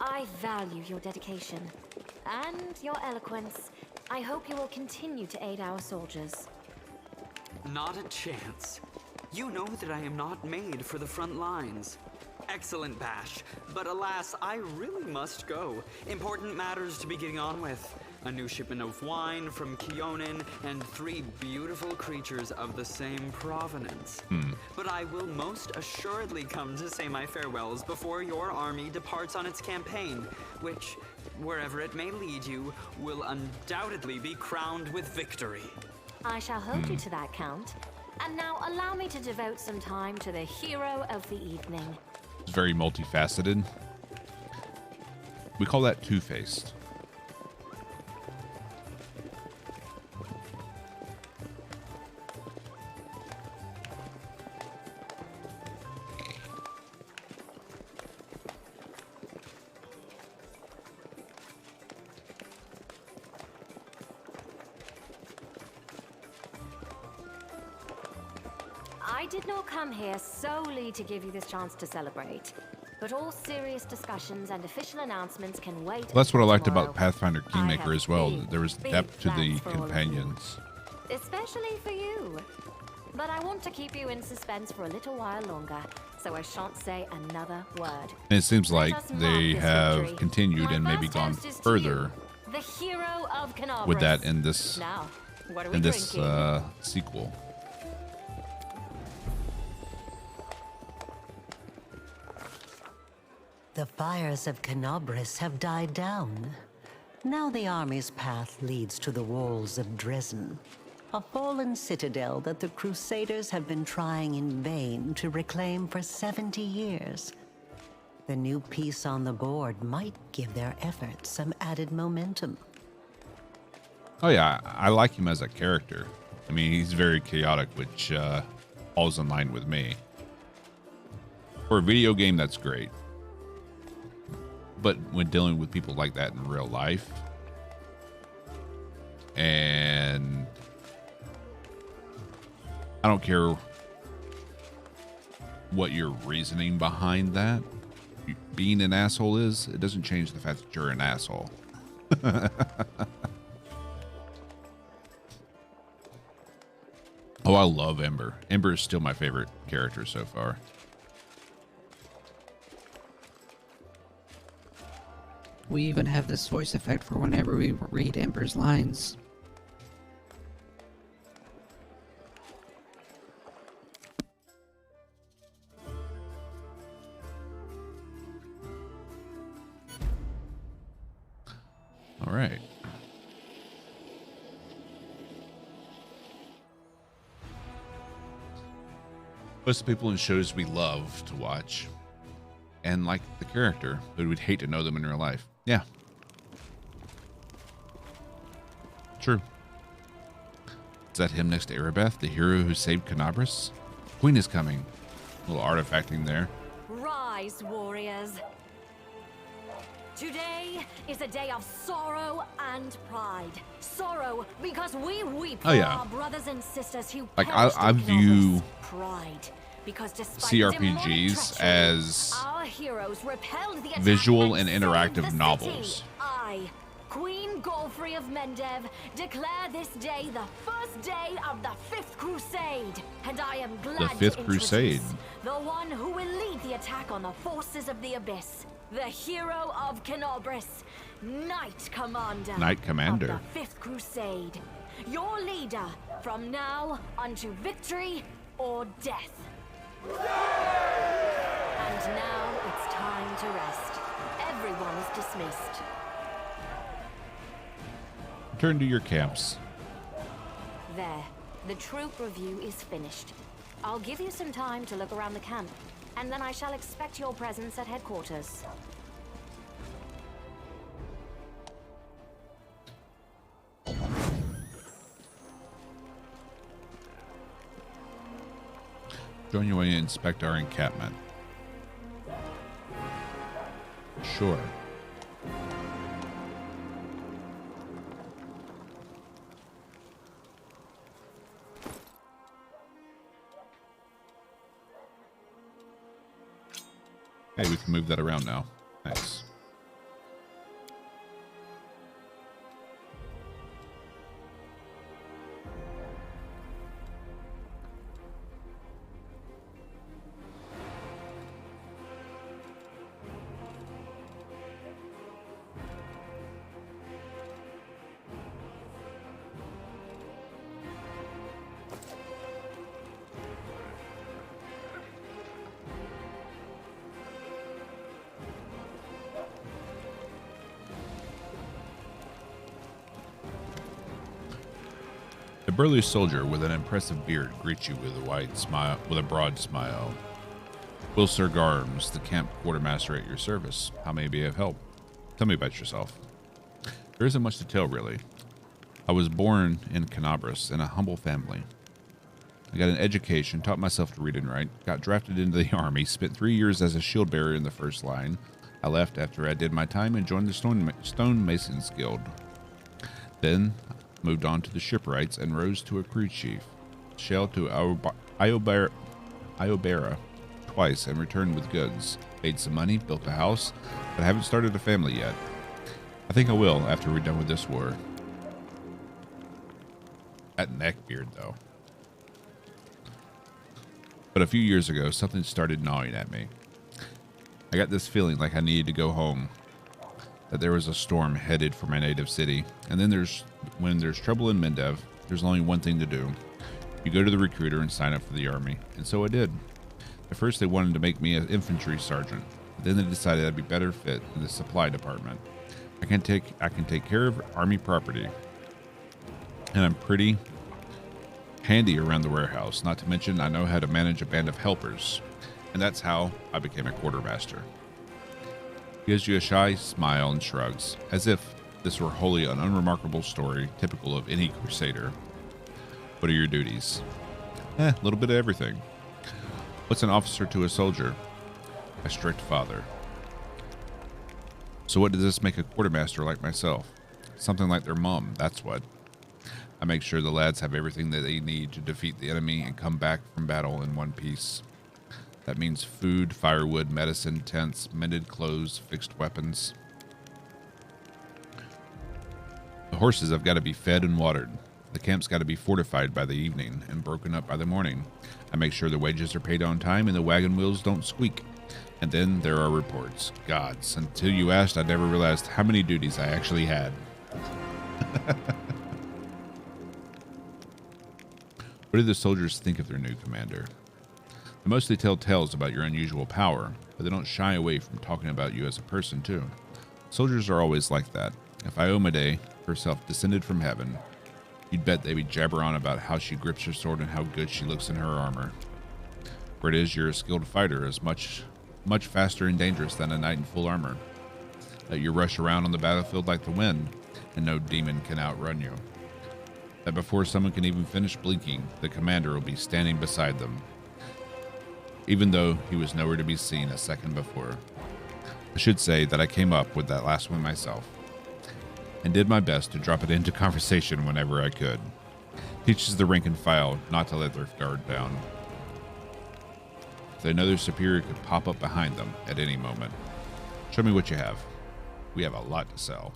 I value your dedication and your eloquence. I hope you will continue to aid our soldiers. Not a chance. You know that I am not made for the front lines. Excellent bash, but alas, I really must go. Important matters to be getting on with. A new shipment of wine from Keonin and 3 beautiful creatures of the same provenance. But I will most assuredly come to say my farewells before your army departs on its campaign, which, wherever it may lead you, will undoubtedly be crowned with victory. I shall hold you to that, Count. And now allow me to devote some time to the hero of the evening. It's very multifaceted. We call that two-faced. I did not come here solely to give you this chance to celebrate, but all serious discussions and official announcements can wait. Well, that's what I liked until about tomorrow. Pathfinder I Kingmaker have as well. big, There was big depth to the plans for all of you. companions. Especially for you. But I want to keep you in suspense for a little while longer, so I shan't say another word. And it seems like Let us mark they this have victory. continued My and maybe first gone toast is to further you, the hero of Canabris. with that in this Now, what are we in this drinking? sequel. The fires of Canabris have died down. Now the army's path leads to the walls of Dresden, a fallen citadel that the Crusaders have been trying in vain to reclaim for 70 years. The new piece on the board might give their efforts some added momentum. Oh yeah, I like him as a character. I mean, he's very chaotic, which falls in line with me. For a video game, that's great. But when dealing with people like that in real life, and I don't care what your reasoning behind that, being an asshole is, it doesn't change the fact that you're an asshole. Oh, I love Ember. Ember is still my favorite character so far. We even have this voice effect for whenever we read Ember's lines. All right. Most people in shows we love to watch and like the character, but we'd hate to know them in real life. Yeah. True. Is that him next to Erebeth, the hero who saved Canabras? Queen is coming. A little artifacting there. Rise, warriors. Today is a day of sorrow and pride. Sorrow because we weep for our brothers and sisters who like I view CRPGs as visual and interactive novels. I, Queen Golfrey of Mendev, declare this day the first day of the Fifth Crusade, and I am glad the Fifth Crusade, the one who will lead the attack on the forces of the Abyss, the hero of Canabras, Knight Commander. Knight Commander. Of the Fifth Crusade, your leader from now unto victory or death. And now it's time to rest. Everyone is dismissed. Return to your camps. There. The troop review is finished. I'll give you some time to look around the camp, and then I shall expect your presence at headquarters. Join you and inspect our encampment. Sure. Hey, we can move that around now. Nice. A burly soldier with an impressive beard greets you with a broad smile. Will Sir Garms, the camp quartermaster at your service. How may I be of help? Tell me about yourself. There isn't much to tell, really. I was born in Canabras in a humble family. I got an education, taught myself to read and write, got drafted into the army, spent 3 years as a shield bearer in the first line. I left after I did my time and joined the Stonemasons Guild. Then moved on to the shipwrights and rose to a crew chief. Sailed to Iobera twice and returned with goods. Made some money, built a house, but haven't started a family yet. I think I will after we're done with this war. That neckbeard, though. But a few years ago, something started gnawing at me. I got this feeling like I needed to go home, that there was a storm headed for my native city. And then when there's trouble in Mendev, there's only one thing to do. You go to the recruiter and sign up for the army. And so I did. At first they wanted to make me an infantry sergeant, but then they decided I'd be better fit in the supply department. I can take care of army property, and I'm pretty handy around the warehouse. Not to mention I know how to manage a band of helpers, and that's how I became a quartermaster. He gives you a shy smile and shrugs, as if this were wholly an unremarkable story, typical of any crusader. What are your duties? A little bit of everything. What's an officer to a soldier? A strict father. So what does this make a quartermaster like myself? Something like their mom, that's what. I make sure the lads have everything that they need to defeat the enemy and come back from battle in one piece. That means food, firewood, medicine, tents, mended clothes, fixed weapons. The horses have got to be fed and watered. The camp's got to be fortified by the evening and broken up by the morning. I make sure the wages are paid on time and the wagon wheels don't squeak. And then there are reports. Gods, until you asked, I never realized how many duties I actually had. What do the soldiers think of their new commander? They mostly tell tales about your unusual power, but they don't shy away from talking about you as a person, too. Soldiers are always like that. If Iomade herself descended from heaven, you'd bet they'd jabber on about how she grips her sword and how good she looks in her armor. For it is you're a skilled fighter, as much faster and dangerous than a knight in full armor. That you rush around on the battlefield like the wind, and no demon can outrun you. That before someone can even finish blinking, the commander will be standing beside them, even though he was nowhere to be seen a second before. I should say that I came up with that last one myself, and did my best to drop it into conversation whenever I could. Teaches the rank and file not to let their guard down. They know their superior could pop up behind them at any moment. Show me what you have. We have a lot to sell.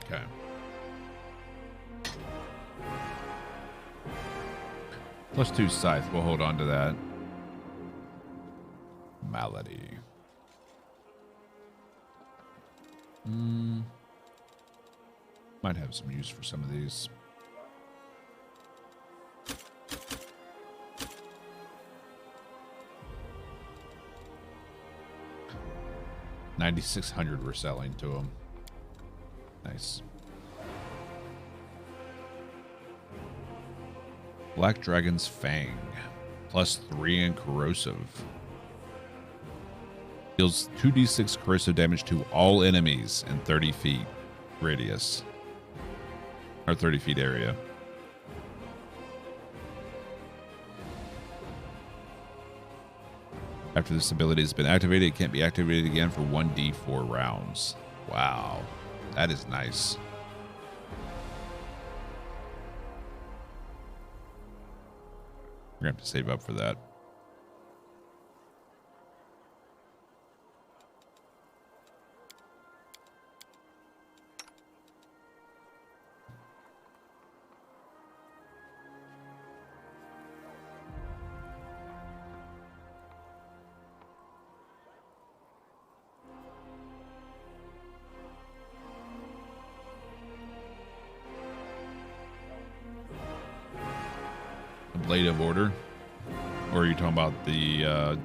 Okay. +2 scythe. We'll hold on to that. Malady. Might have some use for some of these. $9,600 we're selling to them. Nice. Black Dragon's Fang. +3 and corrosive. Deals 2d6 corrosive damage to all enemies in 30 feet radius. Or 30 feet area. After this ability has been activated, it can't be activated again for 1d4 rounds. Wow. That is nice. We're going to have to save up for that. Blade of Order, or are you talking about the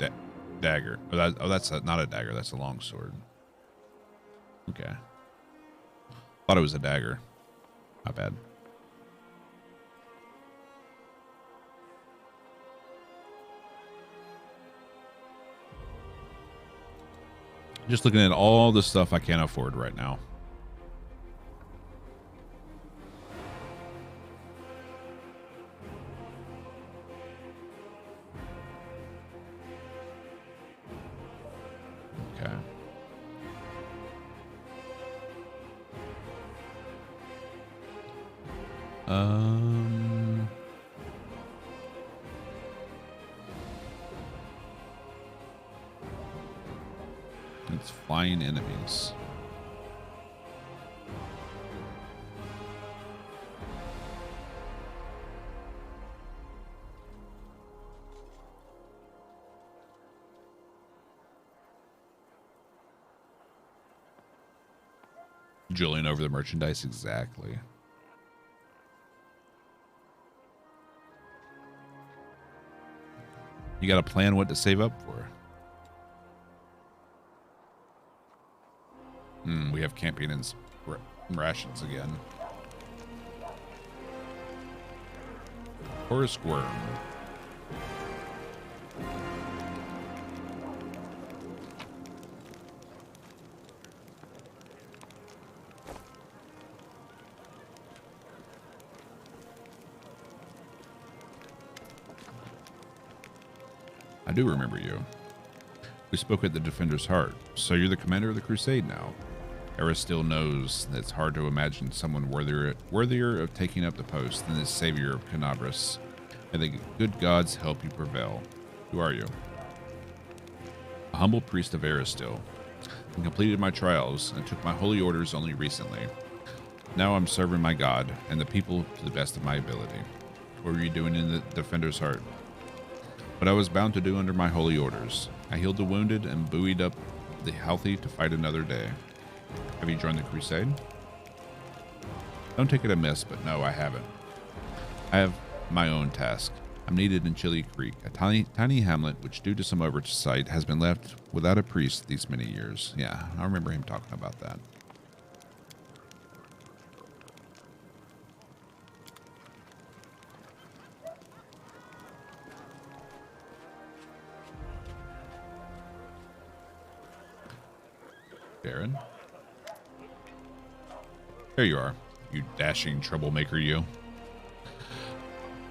dagger? Oh, that's not a dagger. That's a longsword. Okay, thought it was a dagger. Not bad. Just looking at all the stuff I can't afford right now. It's flying enemies. Drilling over the merchandise, exactly. You got to plan what to save up for. We have camping and rations again. Or a squirm. I do remember you. We spoke at the Defender's Heart, so you're the commander of the crusade now. Eris still knows that it's hard to imagine someone worthier of taking up the post than this savior of Canabras. May the good gods help you prevail. Who are you? A humble priest of Eris still. I completed my trials and took my holy orders only recently. Now I'm serving my god and the people to the best of my ability. What were you doing in the Defender's Heart? What I was bound to do under my holy orders. I healed the wounded and buoyed up the healthy to fight another day. Have you joined the crusade? Don't take it amiss, but no, I haven't. I have my own task. I'm needed in Chili Creek, a tiny hamlet which, due to some oversight, has been left without a priest these many years. Yeah, I remember him talking about that. Darren? There you are, you dashing troublemaker, you.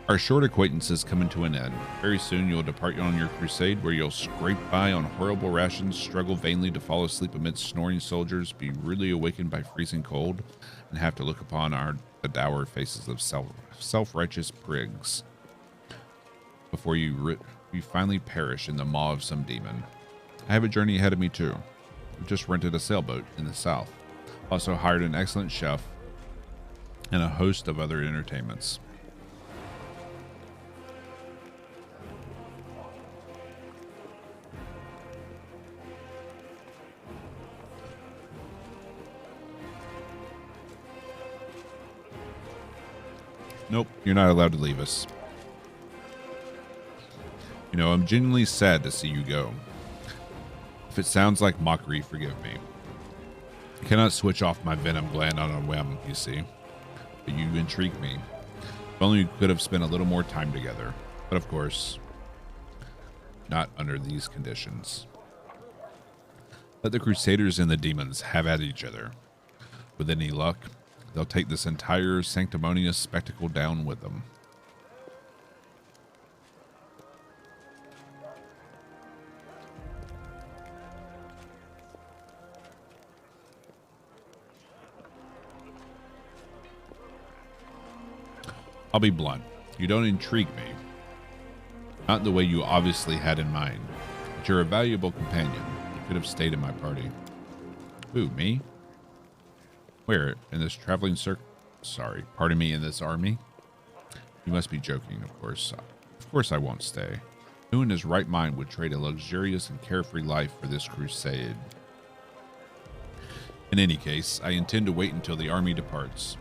Our short acquaintances coming to an end. Very soon you'll depart on your crusade, where you'll scrape by on horrible rations, struggle vainly to fall asleep amidst snoring soldiers, be rudely awakened by freezing cold, and have to look upon the dour faces of self-righteous prigs before you finally perish in the maw of some demon. I have a journey ahead of me too. I've just rented a sailboat in the south. Also hired an excellent chef and a host of other entertainments. Nope, you're not allowed to leave us. You know, I'm genuinely sad to see you go. If it sounds like mockery, forgive me. I cannot switch off my venom gland on a whim, you see. But you intrigue me. If only we could have spent a little more time together. But of course, not under these conditions. Let the Crusaders and the demons have at each other. With any luck, they'll take this entire sanctimonious spectacle down with them. I'll be blunt. You don't intrigue me. Not the way you obviously had in mind. But you're a valuable companion. You could have stayed in my party. Who, me? Where? In this traveling Sorry, pardon me, in this army? You must be joking, of course. Of course I won't stay. Who in his right mind would trade a luxurious and carefree life for this crusade? In any case, I intend to wait until the army departs.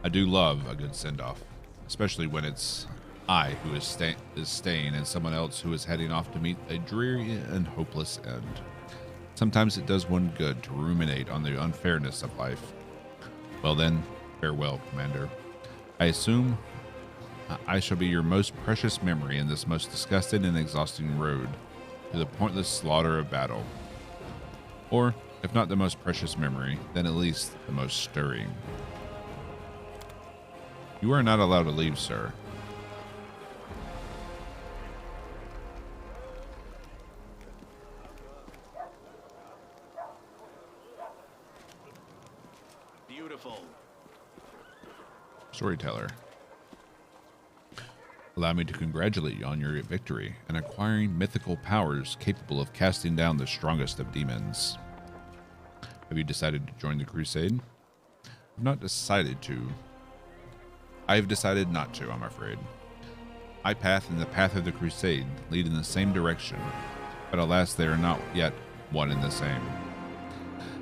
I do love a good send-off, especially when it's I who is staying and someone else who is heading off to meet a dreary and hopeless end. Sometimes it does one good to ruminate on the unfairness of life. Well then, farewell, Commander. I assume I shall be your most precious memory in this most disgusting and exhausting road to the pointless slaughter of battle. Or, if not the most precious memory, then at least the most stirring. You are not allowed to leave, sir. Beautiful. Storyteller. Allow me to congratulate you on your victory and acquiring mythical powers capable of casting down the strongest of demons. Have you decided to join the crusade? I've not decided to. I have decided not to, I'm afraid. My path and the path of the crusade lead in the same direction, but alas, they are not yet one and the same.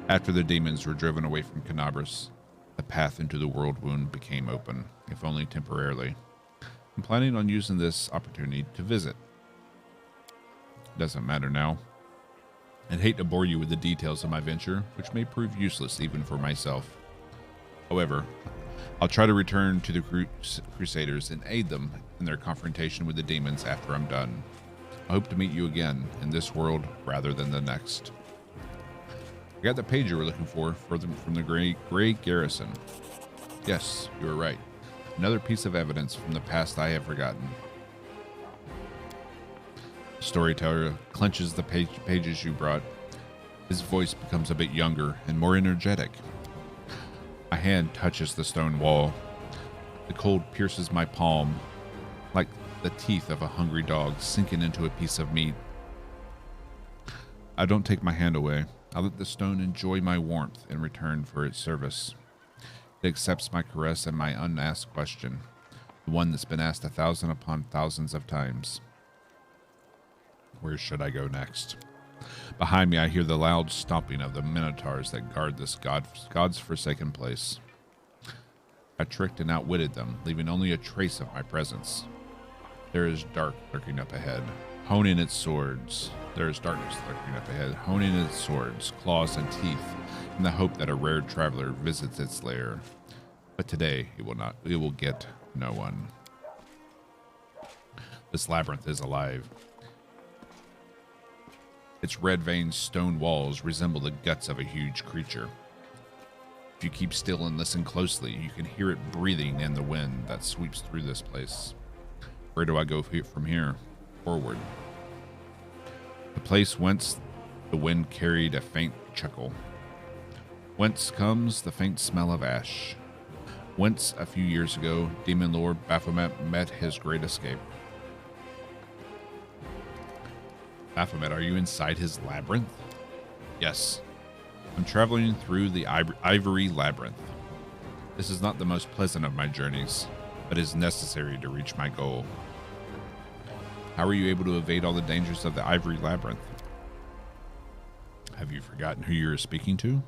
After the demons were driven away from Canabras, the path into the world wound became open, if only temporarily. I'm planning on using this opportunity to visit. Doesn't matter now. I'd hate to bore you with the details of my venture, which may prove useless even for myself. However, I'll try to return to the Crusaders and aid them in their confrontation with the demons after I'm done. I hope to meet you again in this world rather than the next. I got the page you were looking for from the Grey Garrison. Yes, you were right. Another piece of evidence from the past I have forgotten. The storyteller clenches the pages you brought. His voice becomes a bit younger and more energetic. My hand touches the stone wall. The cold pierces my palm like the teeth of a hungry dog sinking into a piece of meat. I don't take my hand away. I let the stone enjoy my warmth in return for its service. It accepts my caress and my unasked question, the one that's been asked 1,000 upon thousands of times. Where should I go next? Behind me, I hear the loud stomping of the minotaurs that guard this God's forsaken place. I tricked and outwitted them, leaving only a trace of my presence. There is dark lurking up ahead, honing its swords. There is darkness lurking up ahead, honing its swords, claws, and teeth, in the hope that a rare traveler visits its lair. But today, it will get no one. This labyrinth is alive. Its red-veined stone walls resemble the guts of a huge creature. If you keep still and listen closely, you can hear it breathing in the wind that sweeps through this place. Where do I go from here? Forward. The place whence the wind carried a faint chuckle. Whence comes the faint smell of ash. Whence, a few years ago, Demon Lord Baphomet met his great escape. Baphomet, are you inside his labyrinth? Yes. I'm traveling through the Ivory Labyrinth. This is not the most pleasant of my journeys, but is necessary to reach my goal. How are you able to evade all the dangers of the Ivory Labyrinth? Have you forgotten who you're speaking to?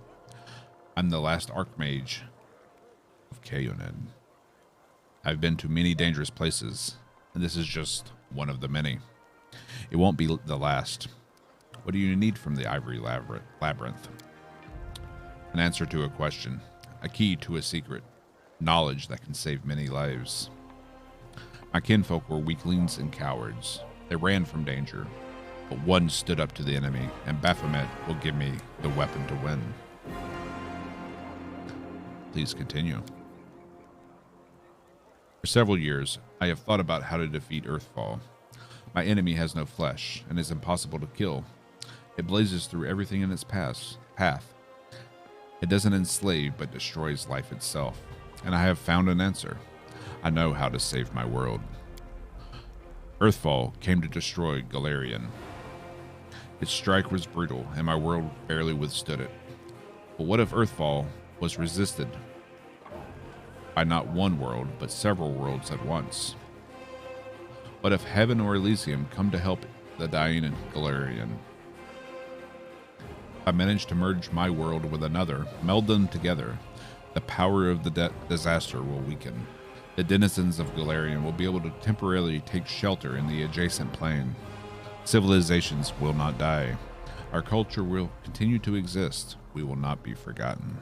I'm the last Archmage of Kaonen. I've been to many dangerous places, and this is just one of the many. It won't be the last. What do you need from the Ivory Labyrinth? An answer to a question, a key to a secret, knowledge that can save many lives. My kinfolk were weaklings and cowards. They ran from danger, but one stood up to the enemy, and Baphomet will give me the weapon to win. Please continue. For several years, I have thought about how to defeat Earthfall. My enemy has no flesh and is impossible to kill. It blazes through everything in its path. It doesn't enslave but destroys life itself. And I have found an answer. I know how to save my world. Earthfall came to destroy Galarian. Its strike was brutal and my world barely withstood it. But what if Earthfall was resisted by not one world but several worlds at once? What if Heaven or Elysium come to help the dying in Galarian? I managed to merge my world with another, meld them together. The power of the disaster will weaken. The denizens of Galarian will be able to temporarily take shelter in the adjacent plane. Civilizations will not die. Our culture will continue to exist. We will not be forgotten.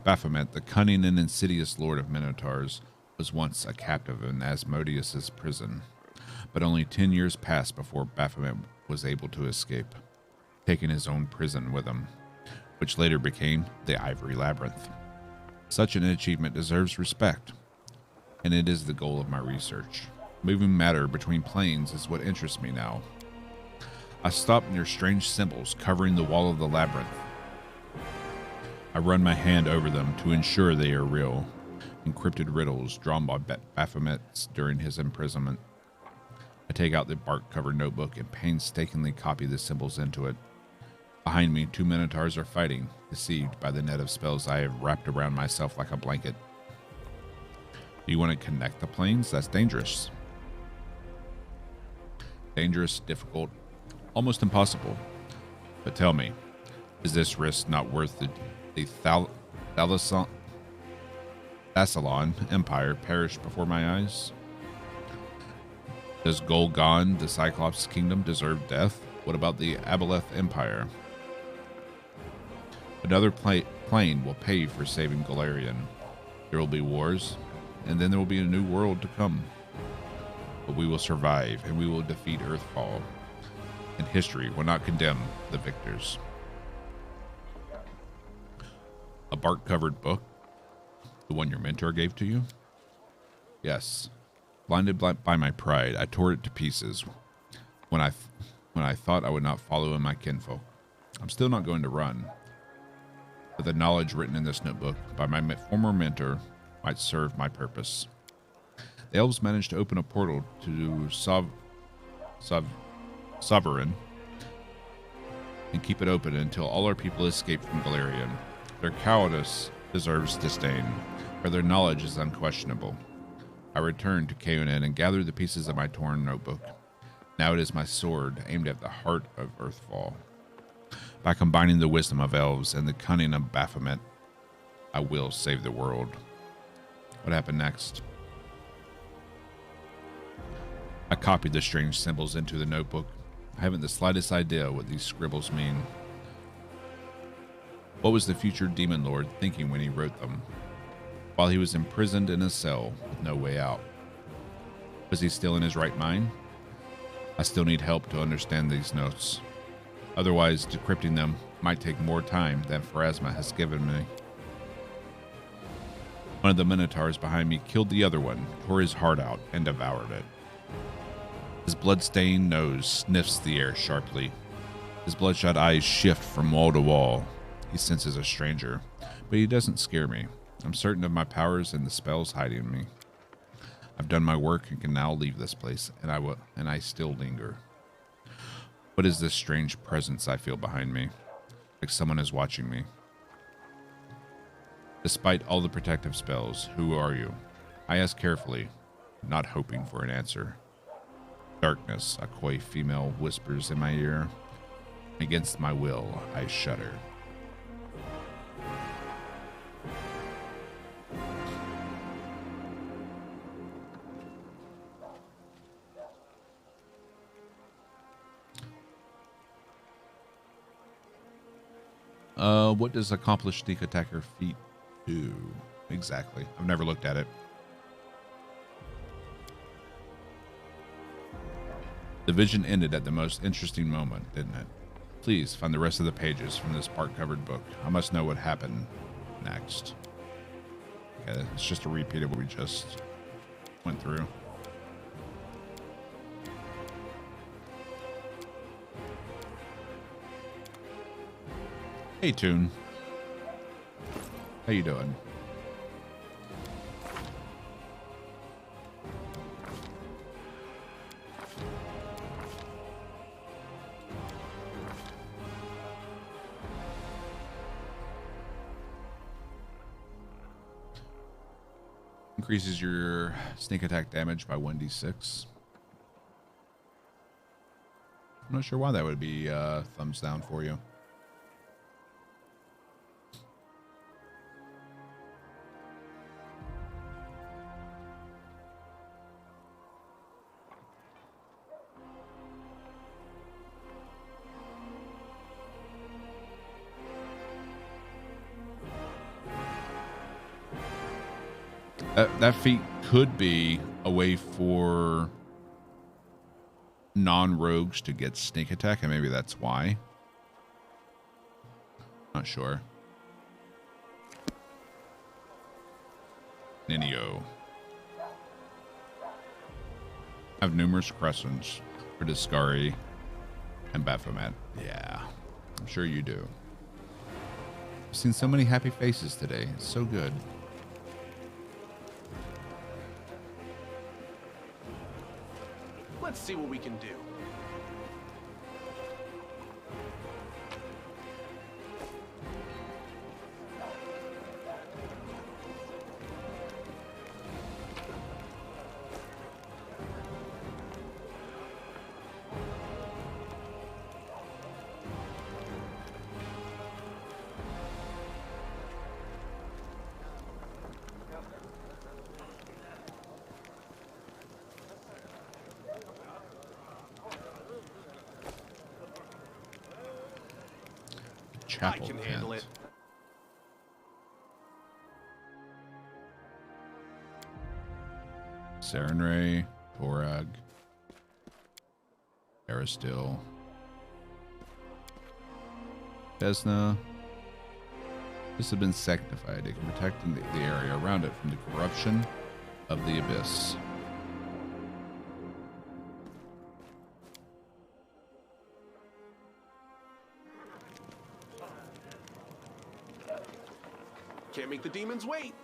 Baphomet, the cunning and insidious lord of Minotaurs, was once a captive in Asmodeus's prison. But only 10 years passed before Baphomet was able to escape, taking his own prison with him, which later became the Ivory Labyrinth. Such an achievement deserves respect, and it is the goal of my research. Moving matter between planes is what interests me now. I stop near strange symbols covering the wall of the labyrinth. I run my hand over them to ensure they are real, encrypted riddles drawn by Baphomet during his imprisonment. I take out the bark-covered notebook and painstakingly copy the symbols into it. Behind me, 2 minotaurs are fighting, deceived by the net of spells I have wrapped around myself like a blanket. Do you want to connect the planes? That's dangerous. Dangerous, difficult, almost impossible. But tell me, is this risk not worth the Thassalon Empire perish before my eyes? Does Golgon, the Cyclops Kingdom, deserve death? What about the Aboleth Empire? Another plane will pay for saving Galarian. There will be wars, and then there will be a new world to come. But we will survive, and we will defeat Earthfall. And history will not condemn the victors. A bark-covered book? The one your mentor gave to you? Yes. Blinded by my pride, I tore it to pieces when I thought I would not follow in my kinfolk. I'm still not going to run, but the knowledge written in this notebook by my former mentor might serve my purpose. The elves managed to open a portal to Sovereign and keep it open until all our people escape from Galarian. Their cowardice deserves disdain, for their knowledge is unquestionable. I returned to Kaonen and gathered the pieces of my torn notebook. Now it is my sword aimed at the heart of Earthfall. By combining the wisdom of elves and the cunning of Baphomet, I will save the world. What happened next? I copied the strange symbols into the notebook. I haven't the slightest idea what these scribbles mean. What was the future demon lord thinking when he wrote them? While he was imprisoned in a cell with no way out. Was he still in his right mind? I still need help to understand these notes. Otherwise, decrypting them might take more time than Pharasma has given me. One of the minotaurs behind me killed the other one, tore his heart out, and devoured it. His blood-stained nose sniffs the air sharply. His bloodshot eyes shift from wall to wall. He senses a stranger, but he doesn't scare me. I'm certain of my powers and the spells hiding me. I've done my work and can now leave this place, and I still linger. What is this strange presence I feel behind me? Like someone is watching me. Despite all the protective spells, who are you? I ask carefully, not hoping for an answer. Darkness, a coy female whispers in my ear. Against my will, I shudder. What does accomplished sneak attacker feat do? Exactly. I've never looked at it. The vision ended at the most interesting moment, didn't it? Please find the rest of the pages from this bark-covered book. I must know what happened next. Okay, it's just a repeat of what we just went through. Hey, Toon. How you doing? Increases your sneak attack damage by 1d6. I'm not sure why that would be thumbs down for you. That feat could be a way for non-rogues to get sneak attack, and maybe that's why. Not sure. Ninio. I have numerous crescents for Discari and Baphomet. Yeah, I'm sure you do. I've seen so many happy faces today. It's so good. Let's see what we can do. I can handle it. Sarenrae, Torag, Aristil, Vesna. This has been sanctified. It can protect the area around it from the corruption of the abyss. Can't make the demons wait.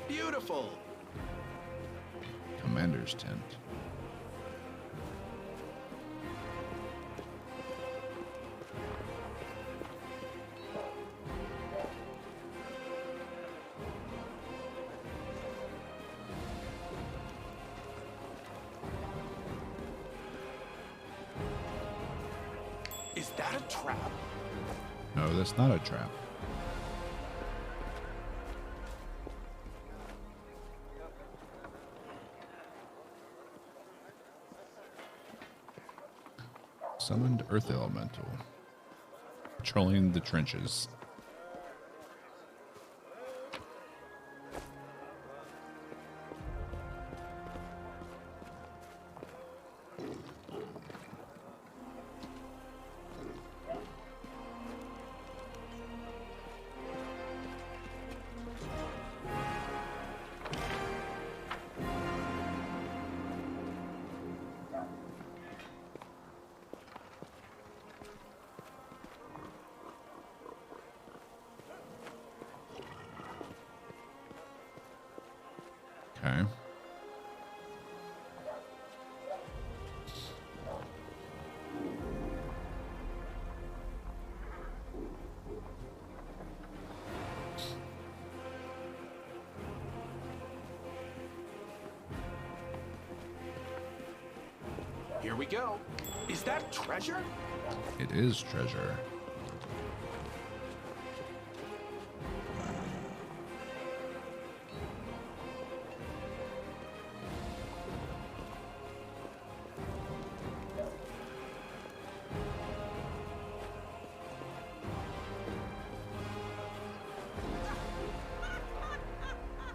Beautiful. Commander's tent. that a trap? No, that's not a trap. Summoned Earth Elemental. Patrolling the trenches. Okay. Here we go. Is that treasure? It is treasure.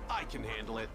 I can handle it.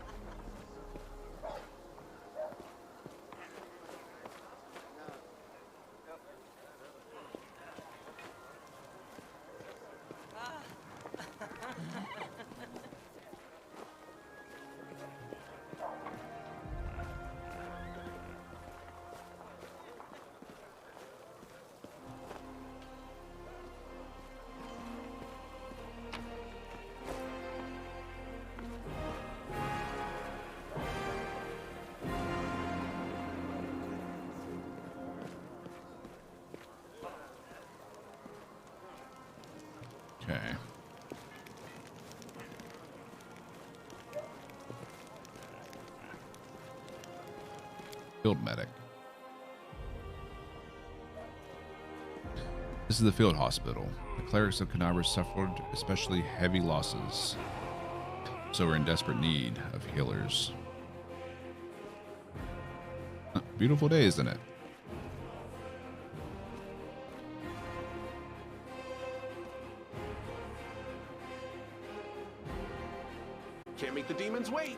Okay. Field medic. This is the field hospital. The clerics of Canabra suffered especially heavy losses, so we're in desperate need of healers. Beautiful day, isn't it? Can't make the demons wait.